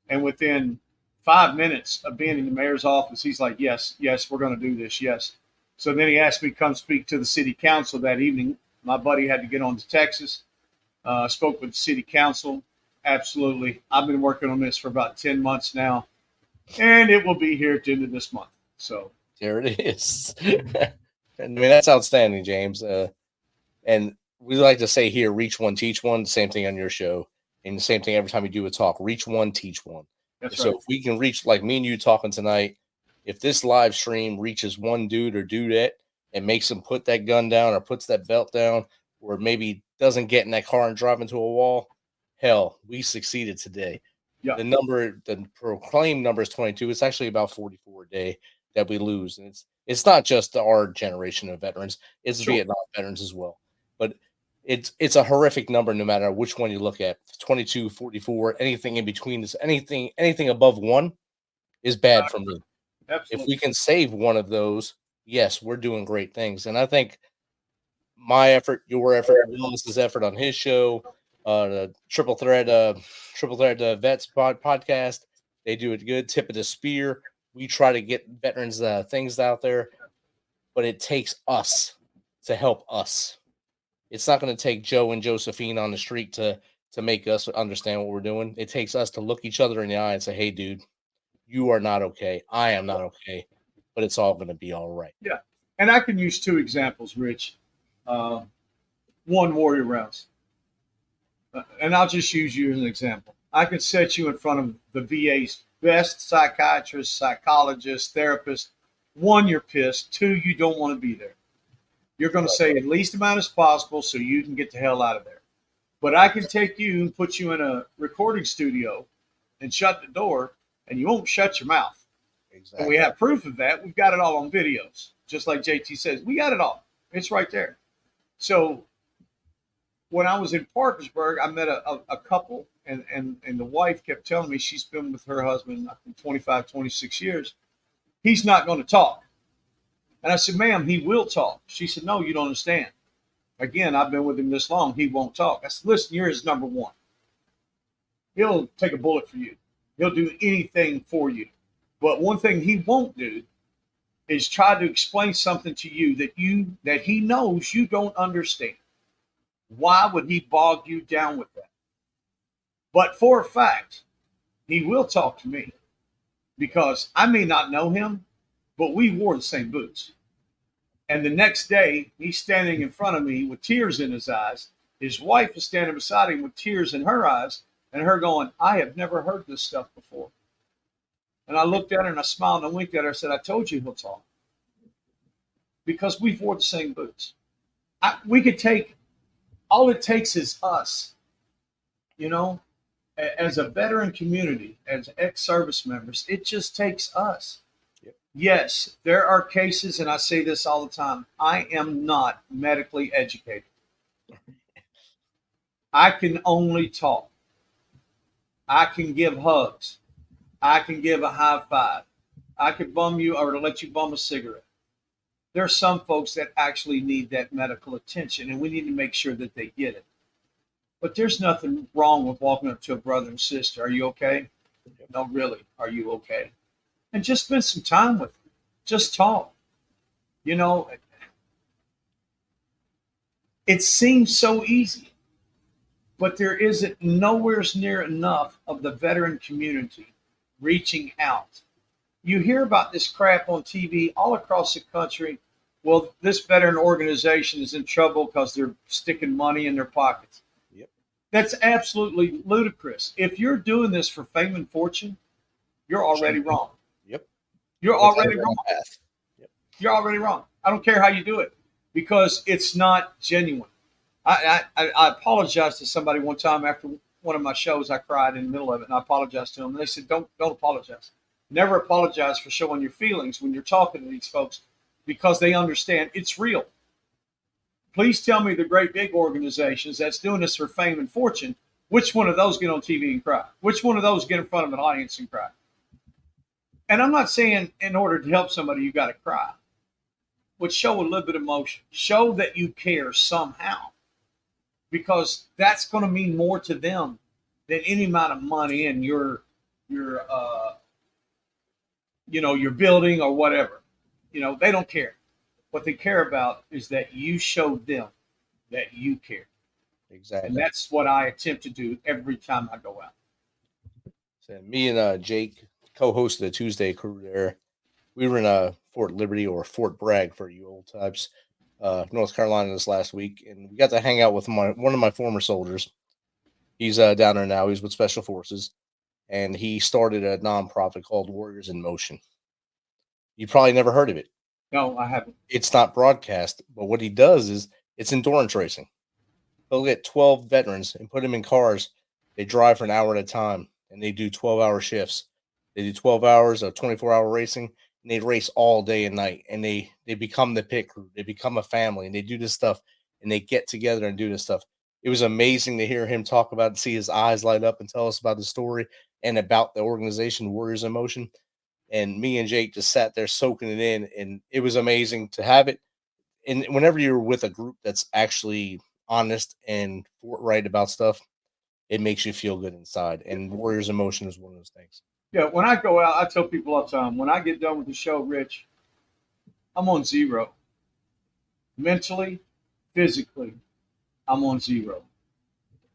And within 5 minutes of being in the mayor's office, he's like, yes, we're going to do this. Yes. So then he asked me to come speak to the city council that evening. My buddy had to get on to Texas. Spoke with the city council. Absolutely. I've been working on this for about 10 months now, and it will be here at the end of this month. So there it is. I mean, that's outstanding, James. And we like to say here, reach one, teach one. Same thing on your show. And the same thing every time you do a talk. Reach one, teach one. That's so right. If we can reach, like me and you talking tonight, if this live stream reaches one dude or dudette and makes him put that gun down or puts that belt down, or maybe doesn't get in that car and drive into a wall, hell, we succeeded today. Yeah. The proclaimed number is 22. It's actually about 44 a day that we lose. And it's not just our generation of veterans, it's Sure. Vietnam veterans as well. But it's a horrific number no matter which one you look at. 22, 44, anything in between this, anything above 1 is bad for me. Absolutely. If we can save one of those, yes, we're doing great things. And I think my effort, your effort, Willis's effort on his show, the Triple Threat Vets podcast, they do it good. Tip of the spear. We try to get veterans things out there, but it takes us to help us. It's not going to take Joe and Josephine on the street to make us understand what we're doing. It takes us to look each other in the eye and say, hey, dude, you are not okay. I am not okay, but it's all going to be all right. Yeah. And I can use 2 examples, Rich. One, Warrior Rounds. And I'll just use you as an example. I can set you in front of the VA's best psychiatrist, psychologist, therapist. 1, you're pissed. 2, you don't want to be there. You're going to say at least amount as possible so you can get the hell out of there. But I can take you and put you in a recording studio and shut the door, and you won't shut your mouth. Exactly. And we have proof of that. We've got it all on videos. Just like JT says, we got it all. It's right there. So when I was in Parkersburg, I met a couple, and the wife kept telling me she's been with her husband, I think, 25, 26 years. He's not going to talk. And I said, ma'am, he will talk. She said, no, you don't understand. Again, I've been with him this long. He won't talk. I said, listen, you're his number 1. He'll take a bullet for you. He'll do anything for you. But one thing he won't do is try to explain something to you that he knows you don't understand. Why would he bog you down with that? But for a fact, he will talk to me because I may not know him, but we wore the same boots. And the next day, he's standing in front of me with tears in his eyes. His wife is standing beside him with tears in her eyes, and her going, I have never heard this stuff before. And I looked at her and I smiled and I winked at her. I said, I told you he'll talk. because we've wore the same boots. We could take, all it takes is us, you know, as a veteran community, as ex-service members, it just takes us. Yep. Yes, there are cases, and I say this all the time, I am not medically educated. I can only talk. I can give hugs. I can give a high five. I could bum you or to let you bum a cigarette. There are some folks that actually need that medical attention, and we need to make sure that they get it. But there's nothing wrong with walking up to a brother and sister. Are you okay? No, really. Are you okay? And just spend some time with them. Just talk. You know, it seems so easy, but there isn't nowhere near enough of the veteran community reaching out. You hear about this crap on TV all across the country. Well, this veteran organization is in trouble because they're sticking money in their pockets. Yep. That's absolutely ludicrous. If you're doing this for fame and fortune, you're already wrong. Yep. You're already wrong. Yep. You're already wrong. I don't care how you do it because it's not genuine. I apologized to somebody one time after one of my shows. I cried in the middle of it, and I apologized to them. And they said, don't apologize. Never apologize for showing your feelings when you're talking to these folks because they understand it's real. Please tell me the great big organizations that's doing this for fame and fortune, which one of those get on TV and cry? Which one of those get in front of an audience and cry? And I'm not saying in order to help somebody, you got to cry, but show a little bit of emotion. Show that you care somehow, because that's going to mean more to them than any amount of money in your building or whatever. You know, they don't care. What they care about is that you show them that you care. Exactly. And that's what I attempt to do every time I go out. So me and Jake co-hosted a Tuesday crew there. We were in Fort Liberty, or Fort Bragg for you old types, North Carolina this last week, and we got to hang out with one of my former soldiers. He's down there now. He's with Special Forces, and he started a nonprofit called Warriors in Motion. You probably never heard of it. No, I haven't. It's not broadcast, but what he does is it's endurance racing. He'll get 12 veterans and put them in cars. They drive for an hour at a time, and they do 12-hour shifts. They do 12 hours of 24-hour racing, and they race all day and night, and they become the pit crew. They become a family, and they do this stuff, and they get together and do this stuff. It was amazing to hear him talk about it, see his eyes light up and tell us about the story and about the organization Warriors in Motion. And me and Jake just sat there soaking it in, and it was amazing to have it. And whenever you're with a group that's actually honest and forthright about stuff, it makes you feel good inside. And Warriors in Motion is one of those things. Yeah, when I go out, I tell people all the time, when I get done with the show, Rich, I'm on zero. Mentally, physically, I'm on zero.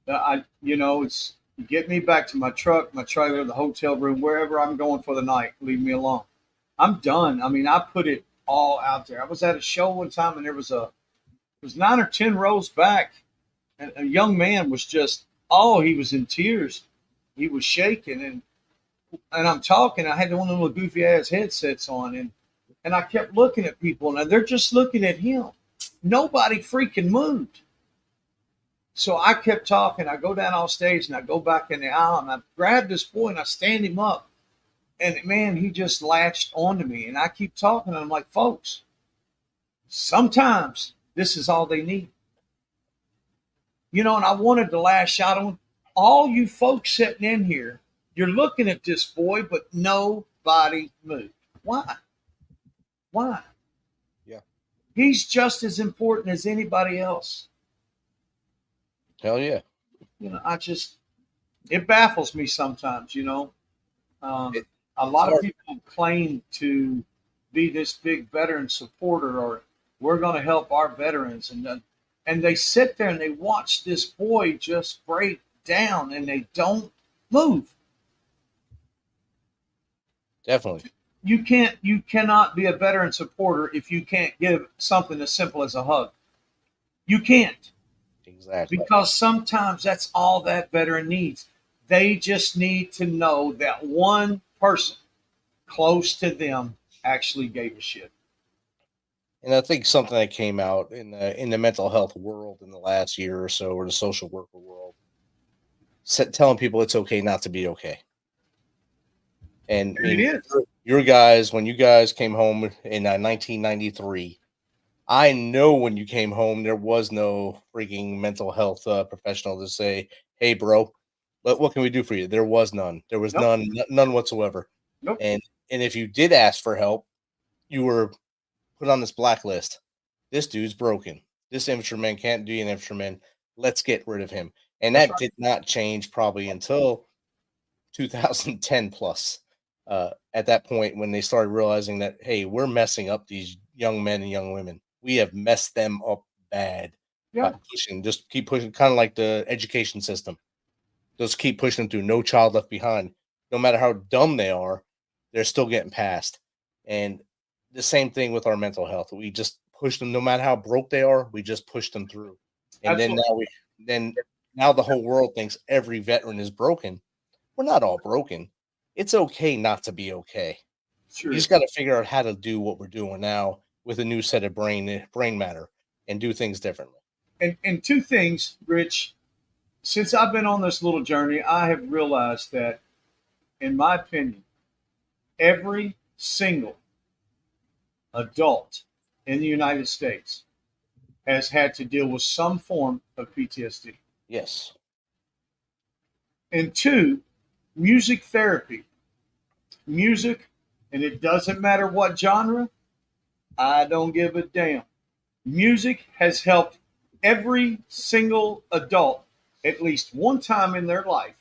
It's get me back to my truck, my trailer, the hotel room, wherever I'm going for the night. Leave me alone. I'm done. I mean, I put it all out there. I was at a show one time, and it was 9 or 10 rows back, and a young man was just, he was in tears. He was shaking, and I'm talking. I had one of the little goofy ass headsets on, and I kept looking at people, and they're just looking at him. Nobody freaking moved. So I kept talking. I go down off stage, and I go back in the aisle, and I grab this boy, and I stand him up. And, man, he just latched onto me. And I keep talking, and I'm like, folks, sometimes this is all they need. You know, and I wanted to lash out on him. All you folks sitting in here, you're looking at this boy, but nobody moved. Why? Yeah. He's just as important as anybody else. Hell yeah. You know, it baffles me sometimes, you know. A lot of people claim to be this big veteran supporter, or we're going to help our veterans. And they sit there and they watch this boy just break down, and they don't move. Definitely. You cannot be a veteran supporter if you can't give something as simple as a hug. You can't. Exactly. Because sometimes that's all that veteran needs. They just need to know that one person close to them actually gave a shit. And I think something that came out in the mental health world in the last year or so, or the social worker world, telling people it's okay not to be okay. And I And it mean, is. your guys, when you guys came home in 1993, I know when you came home, there was no freaking mental health professional to say, "Hey, bro, what can we do for you?" There was none. There was Nope. none whatsoever. Nope. And if you did ask for help, you were put on this blacklist. This dude's broken. This infantryman can't be an infantryman. Let's get rid of him. And That's that right. did not change probably until 2010 plus. At that point, when they started realizing that, hey, we're messing up these young men and young women. We have messed them up bad by Yeah. pushing, just keep pushing, kind of like the education system. Just keep pushing them through. No child left behind. No matter how dumb they are, they're still getting past. And the same thing with our mental health. We just push them, no matter how broke they are. We just push them through. And then Absolutely. now the whole world thinks every veteran is broken. We're not all broken. It's okay not to be okay. Sure You is. just got to figure out how to do what we're doing now with a new set of brain matter and do things differently. And two things, Rich. Since I've been on this little journey, I have realized that, in my opinion, every single adult in the United States has had to deal with some form of PTSD. Yes, And two, music therapy. Music, and it doesn't matter what genre, I don't give a damn. Music has helped every single adult at least one time in their life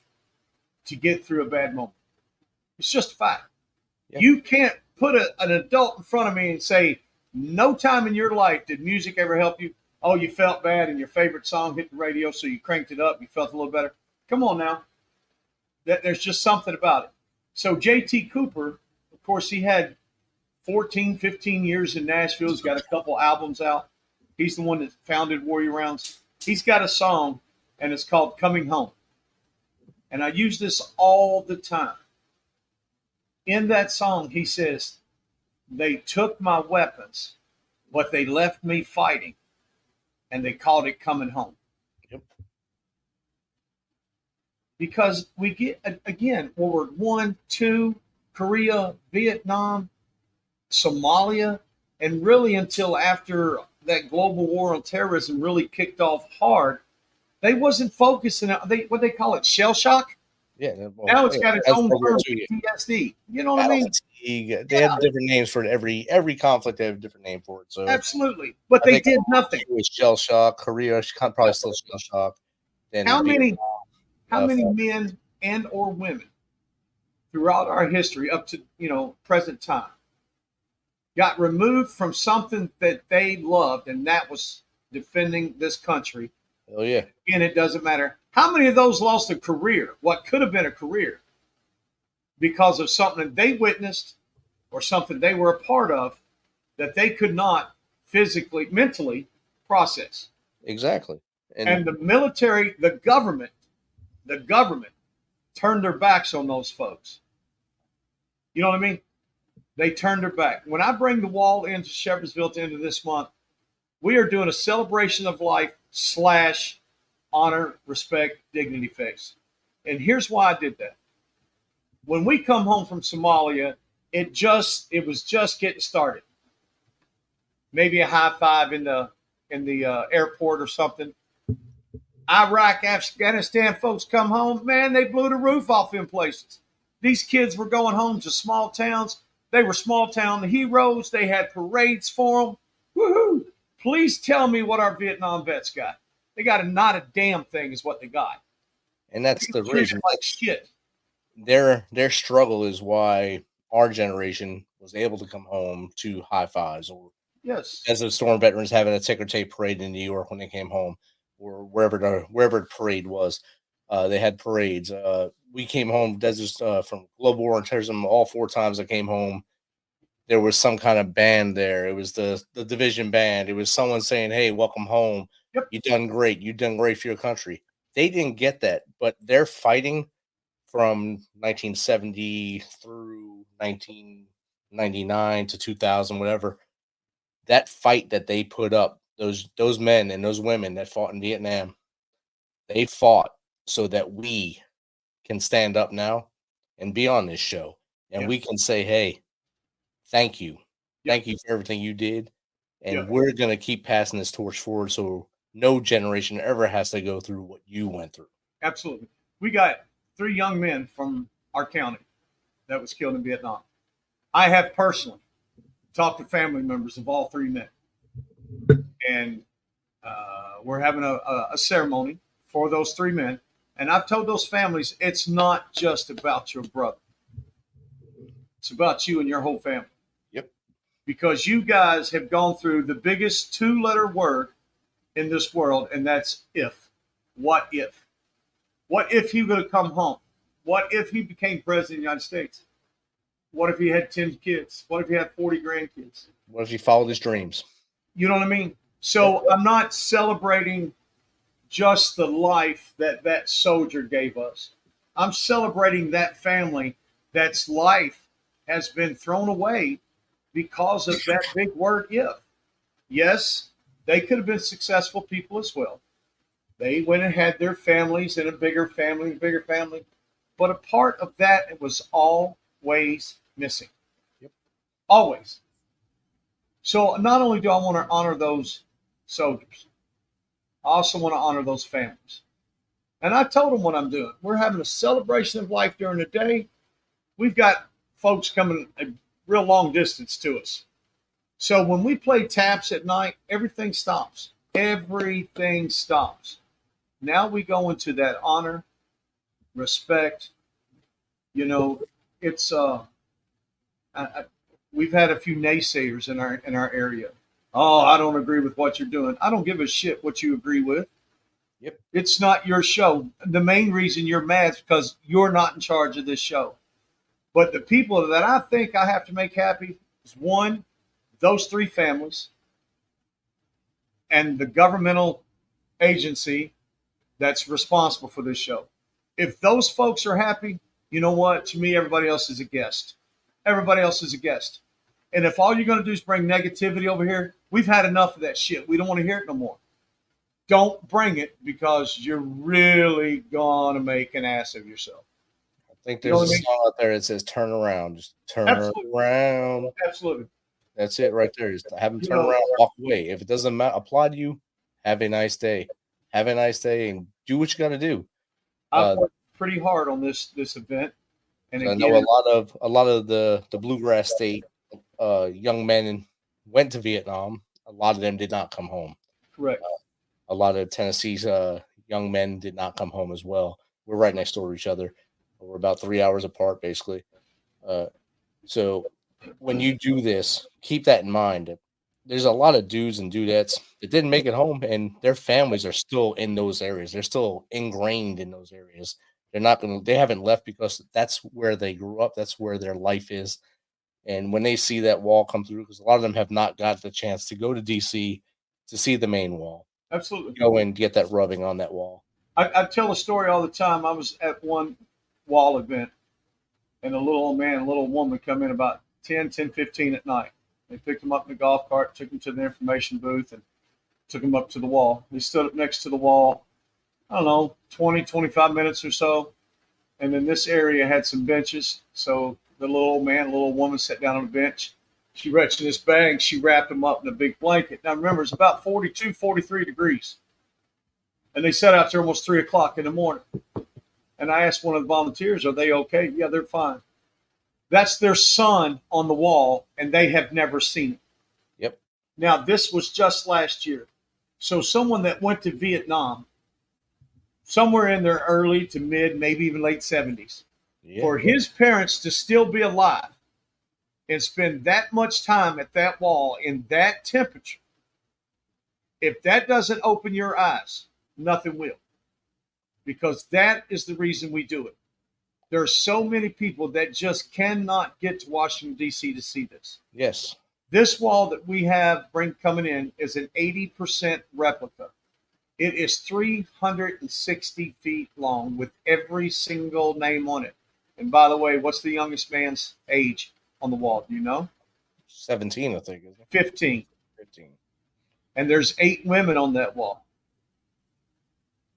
to get through a bad moment. It's just a fact. yeah, You can't put an adult in front of me and say, no time in your life did music ever help you. Oh, you felt bad and your favorite song hit the radio, so you cranked it up. You felt a little better. Come on now. There's just something about it. So J.T. Cooper, of course, he had 14, 15 years in Nashville. He's got a couple albums out. He's the one that founded Warrior Rounds. He's got a song, and it's called Coming Home. And I use this all the time. In that song, he says, they took my weapons, but they left me fighting, and they called it coming home. yep, Because we get, again, World War I, II, Korea, Vietnam, Somalia, and really until after that global war on terrorism really kicked off hard, they wasn't focusing on what they call it, shell shock. yeah. Well, Now it's yeah, got its that's own World War term, II. PTSD. You know what I Battle mean? fatigue. They had different names for every conflict. They have a different name for it. So Absolutely. But I they think did nothing. it was shell shock. Korea probably still shell shock. Then How many how uh, many men and or women throughout our history up to present time got removed from something that they loved, and that was defending this country? oh yeah, And it doesn't matter how many of those lost a career, what could have been a career, because of something that they witnessed or something they were a part of that they could not physically, mentally process. exactly. And the military, the government turned their backs on those folks. You know what I mean? They turned their back. When I bring the wall into Shepherdsville at the end of this month, we are doing a celebration of life / honor, respect, dignity face. And here's why I did that. When we come home from Somalia, it was just getting started. Maybe a high five in the airport or something. Iraq, Afghanistan folks come home, man, they blew the roof off in places. These kids were going home to small towns. They were small town heroes. They had parades for them. Woohoo! Please tell me what our Vietnam vets got. They got not a damn thing is what they got. And that's the reason. Like shit. Their struggle is why our generation was able to come home to high fives, or Yes. as the storm veterans having a ticker tape parade in New York when they came home, or wherever the parade was. They had parades. We came home from global war and terrorism. All 4 times I came home, there was some kind of band there. It was the division band. It was someone saying, "Hey, welcome home. Yep. You done great. You done great for your country." They didn't get that, but they're fighting from 1970 through 1999 to 2000, whatever. that fight that they put up, those men and those women that fought in Vietnam, they fought so that we can stand up now and be on this show. And we can say, hey, thank you. Thank you for everything you did. And we're going to keep passing this torch forward so no generation ever has to go through what you went through. Absolutely. We got 3 young men from our county that was killed in Vietnam. I have personally talked to family members of all 3 men. And we're having a ceremony for those 3 men. And I've told those families, it's not just about your brother. It's about you and your whole family. Yep. Because you guys have gone through the biggest 2-letter word in this world, and that's if. What if? What if he would have come home? What if he became president of the United States? What if he had 10 kids? What if he had 40 grandkids? What if he followed his dreams? You know what I mean? So I'm not celebrating just the life that that soldier gave us. I'm celebrating that family that's life has been thrown away because of that big word if. Yes, they could have been successful people as well. They went and had their families and a bigger family. But a part of that was always missing. Yep. Always. So not only do I want to honor those soldiers, I also want to honor those families. And I told them what I'm doing. We're having a celebration of life during the day. We've got folks coming a real long distance to us. So when we play taps at night, everything stops. Everything stops. Now we go into that honor, respect. You know, it's we've had a few naysayers in our area. Oh, I don't agree with what you're doing. I don't give a shit what you agree with. Yep. It's not your show. The main reason you're mad is because you're not in charge of this show. But the people that I think I have to make happy is 1, those 3 families, and the governmental agency that's responsible for this show. If those folks are happy, you know what? To me, everybody else is a guest. Everybody else is a guest. And if all you're going to do is bring negativity over here, we've had enough of that shit. We don't want to hear it no more. Don't bring it because you're really going to make an ass of yourself. I think there's a song out there that says turn around. Just turn around. Absolutely. That's it right there. Just have them turn around, walk away. If it doesn't apply to you, have a nice day. Have a nice day and do what you got to do. I've worked pretty hard on this event. And so again, I know a lot of the bluegrass state young men went to Vietnam. A lot of them did not come home. Correct. A lot of Tennessee's young men did not come home as well. We're right next door to each other. We're about 3 hours apart, basically. So when you do this, keep that in mind. There's a lot of dudes and dudettes that didn't make it home, and their families are still in those areas. They're still ingrained in those areas. They haven't left because that's where they grew up. That's where their life is. And when they see that wall come through, because a lot of them have not got the chance to go to DC to see the main wall. Absolutely. Go and get that rubbing on that wall. I tell a story all the time. I was at one wall event, and a little old man and a little woman come in about 10:15 at night. They picked him up in the golf cart, took him to the information booth, and took him up to the wall. He stood up next to the wall, I don't know, 20, 25 minutes or so. And then this area had some benches. So the little old man, little old woman sat down on a bench. She reached in this bag. She wrapped him up in a big blanket. Now, remember, it's about 42, 43 degrees. And they sat out there almost 3 o'clock in the morning. And I asked one of the volunteers, are they okay? Yeah, they're fine. That's their son on the wall, and they have never seen it. Yep. Now, this was just last year. So someone that went to Vietnam, somewhere in their early to mid, maybe even late 70s, for his parents to still be alive and spend that much time at that wall in that temperature, if that doesn't open your eyes, nothing will. Because that is the reason we do it. There are so many people that just cannot get to Washington, D.C. to see this. Yes. This wall that we have coming in is an 80% replica. It is 360 feet long with every single name on it. And by the way, what's the youngest man's age on the wall? Do you know? 17, I think. Isn't it? 15. 2014. And there's 8 women on that wall.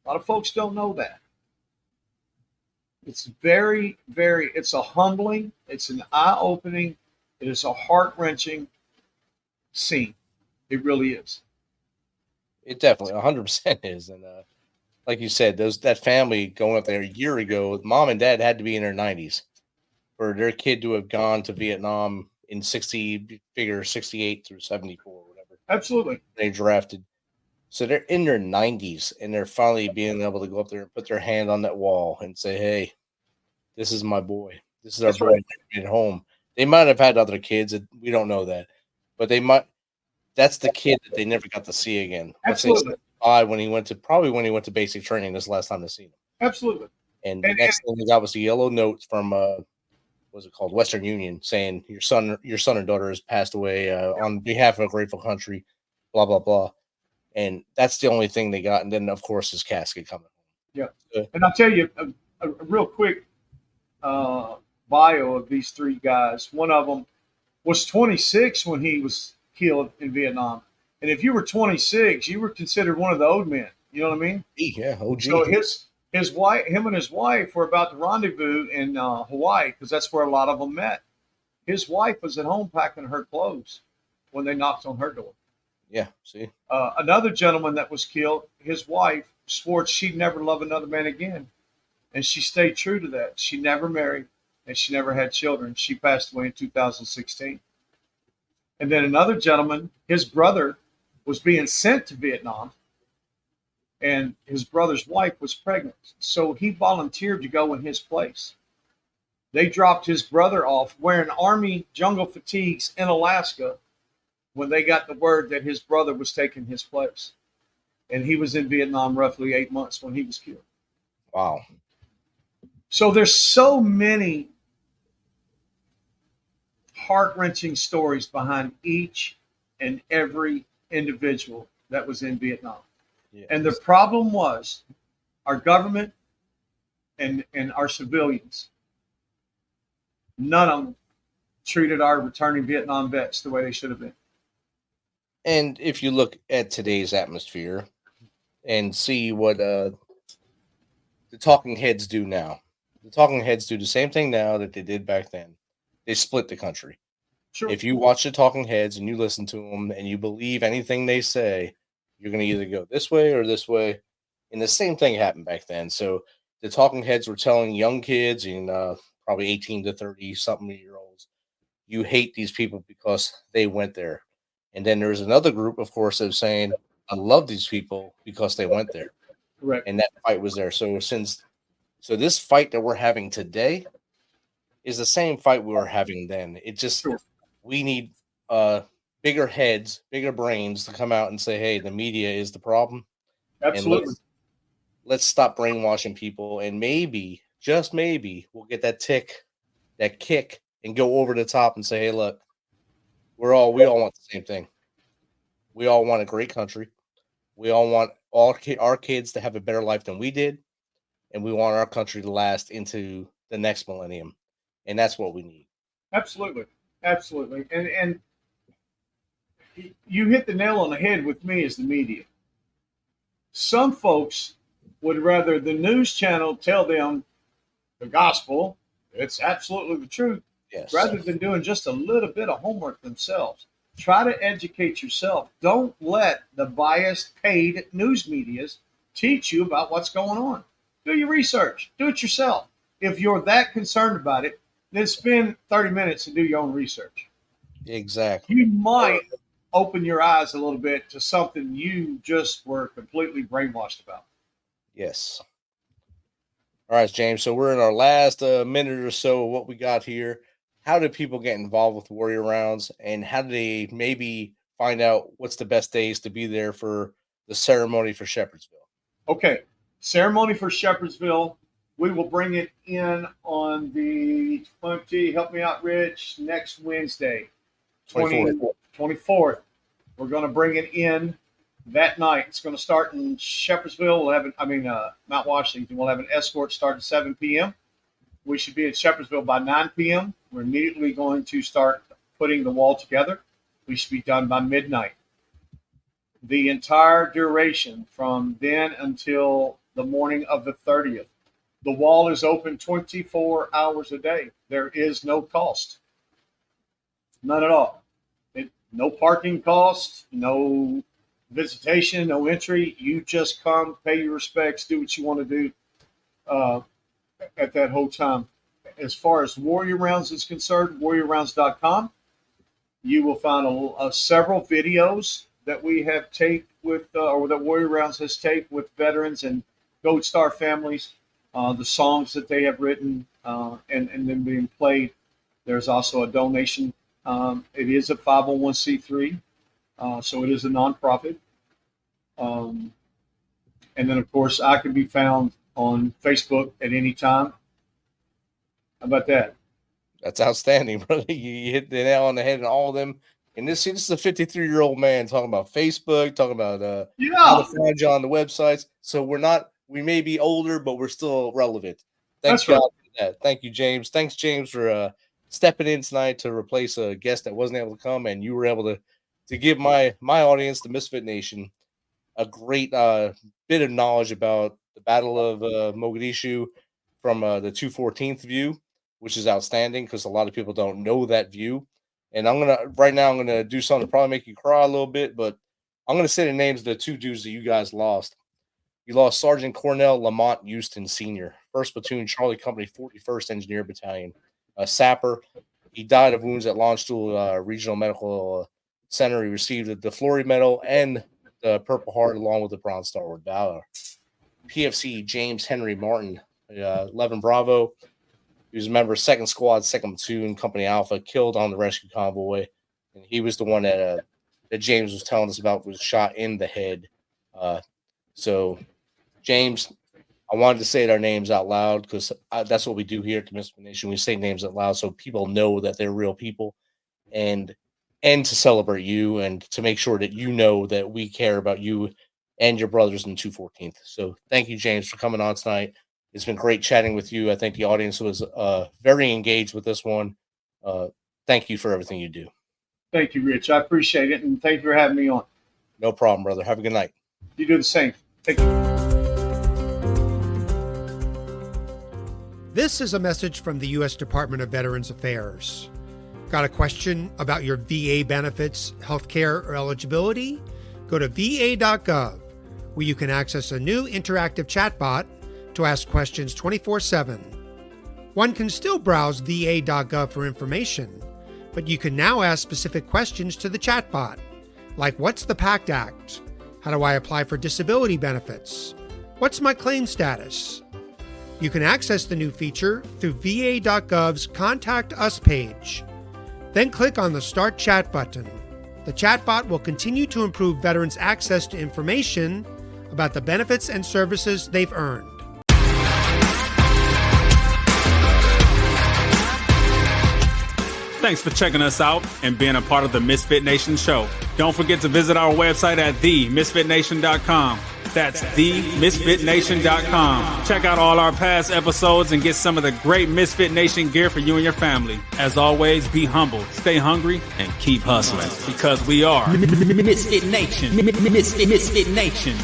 A lot of folks don't know that. It's very, very, it's a humbling, it's an eye-opening, it is a heart-wrenching scene. It really is. It definitely 100% is. And like you said, that family going up there a year ago, mom and dad had to be in their 90s for their kid to have gone to Vietnam in 68 through 74, whatever. Absolutely. They drafted. So they're in their 90s, and they're finally being able to go up there and put their hand on that wall and say, hey, this is my boy. This is our That's boy right. at home. They might have had other kids. We don't know that. But they might. That's the kid that they never got to see again. Absolutely. When he went to basic training this last time they seen him. Absolutely. And the next thing he got was a yellow note from what's it called, Western Union, saying your son and daughter has passed away on behalf of a grateful country, blah blah blah. And that's the only thing they got. And then of course his casket coming. Yeah. And I'll tell you a real quick bio of these 3 guys. One of them was 26 when he was killed in Vietnam. And if you were 26, you were considered one of the old men. You know what I mean? Yeah, OG. So his wife, him and his wife were about to rendezvous in Hawaii, because that's where a lot of them met. His wife was at home packing her clothes when they knocked on her door. Yeah, see? Another gentleman that was killed, his wife swore she'd never love another man again. And she stayed true to that. She never married, and she never had children. She passed away in 2016. And then another gentleman, his brother was being sent to Vietnam, and his brother's wife was pregnant. So he volunteered to go in his place. They dropped his brother off wearing Army jungle fatigues in Alaska when they got the word that his brother was taking his place. And he was in Vietnam roughly 8 months when he was killed. Wow. So there's so many heart-wrenching stories behind each and every individual that was in Vietnam. Yes. And the problem was our government and our civilians, none of them treated our returning Vietnam vets the way they should have been. And if you look at today's atmosphere and see what the talking heads do now, the talking heads do the same thing now that they did back then. They split the country. Sure. If you watch the talking heads and you listen to them and you believe anything they say, you're going to either go this way or this way. And the same thing happened back then. So the talking heads were telling young kids and probably 18 to 30 something year olds, you hate these people because they went there. And then there's another group, of course, of saying, I love these people because they went there. Correct. And that fight was there. So this fight that we're having today is the same fight we were having then. It just, we need bigger heads, bigger brains to come out and say, hey, the media is the problem. Absolutely. And let's stop brainwashing people. And maybe, just maybe, we'll get that kick and go over the top and say, hey, look, we all want the same thing. We all want a great country. We all want our kids to have a better life than we did. And we want our country to last into the next millennium. And that's what we need. Absolutely. Absolutely. And you hit the nail on the head with me as the media. Some folks would rather the news channel tell them the gospel, it's absolutely the truth, yes, rather than doing just a little bit of homework themselves. Try to educate yourself. Don't let the biased paid news medias teach you about what's going on. Do your research. Do it yourself. If you're that concerned about it, then spend 30 minutes and do your own research. Exactly. You might open your eyes a little bit to something you just were completely brainwashed about. Yes. All right, James. So we're in our last minute or so of what we got here. How do people get involved with Warrior Rounds, and how do they maybe find out what's the best days to be there for the ceremony for Shepherdsville? Okay. Ceremony for Shepherdsville. We will bring it in on the 20, help me out, Rich, next Wednesday, 24th. We're going to bring it in that night. It's going to start in Shepherdsville. We'll have Mount Washington. We'll have an escort start at 7 p.m. We should be at Shepherdsville by 9 p.m. We're immediately going to start putting the wall together. We should be done by midnight. the entire duration from then until the morning of the 30th. The wall is open 24 hours a day. There is no cost. None at all. No parking cost, no visitation, no entry. You just come, pay your respects, do what you want to do at that whole time. As far as Warrior Rounds is concerned, warriorrounds.com, you will find several videos that we have taped with, or that Warrior Rounds has taped with veterans and Gold Star families, the songs that they have written and then being played. There's also a donation. It is a 501c3, so it is a nonprofit. And then, of course, I can be found on Facebook at any time. How about that? That's outstanding, brother. You hit the nail on the head and all of them. And this is a 53-year-old man talking about Facebook, talking about how to find you on the websites. So we may be older, but we're still relevant. Thanks God for that. Thank you, James. Thanks, James, for stepping in tonight to replace a guest that wasn't able to come, and you were able to give my audience, the Misfit Nation, a great bit of knowledge about the Battle of Mogadishu from the 214th view, which is outstanding because a lot of people don't know that view. And I'm gonna do something to probably make you cry a little bit, but I'm gonna say the names of the two dudes that you guys lost. You lost Sergeant Cornell Lamont Houston Sr., 1st Platoon Charlie Company 41st Engineer Battalion, a sapper. He died of wounds at Launchstool Regional Medical Center. He received the Flory Medal and the Purple Heart along with the Bronze Star of Valor. PFC James Henry Martin, 11 Bravo. He was a member of 2nd Squad, 2nd Platoon, Company Alpha, killed on the rescue convoy. And he was the one that James was telling us about, was shot in the head. So, James, I wanted to say their names out loud because that's what we do here at the Misfit Nation. We say names out loud so people know that they're real people, and to celebrate you and to make sure that you know that we care about you and your brothers in 214th. So thank you, James, for coming on tonight. It's been great chatting with you. I think the audience was very engaged with this one. Thank you for everything you do. Thank you, Rich. I appreciate it, and thank you for having me on. No problem, brother. Have a good night. You do the same. Thank you. This is a message from the U.S. Department of Veterans Affairs. Got a question about your VA benefits, healthcare, or eligibility? Go to va.gov, where you can access a new interactive chatbot to ask questions 24/7. One can still browse va.gov for information, but you can now ask specific questions to the chatbot, like what's the PACT Act? How do I apply for disability benefits? What's my claim status? You can access the new feature through va.gov's Contact Us page. Then click on the Start Chat button. The chatbot will continue to improve veterans' access to information about the benefits and services they've earned. Thanks for checking us out and being a part of the Misfit Nation Show. Don't forget to visit our website at themisfitnation.com. That's themisfitnation.com. Check out all our past episodes and get some of the great Misfit Nation gear for you and your family. As always, be humble, stay hungry, and keep hustling because we are Misfit Nation. Misfit Nation.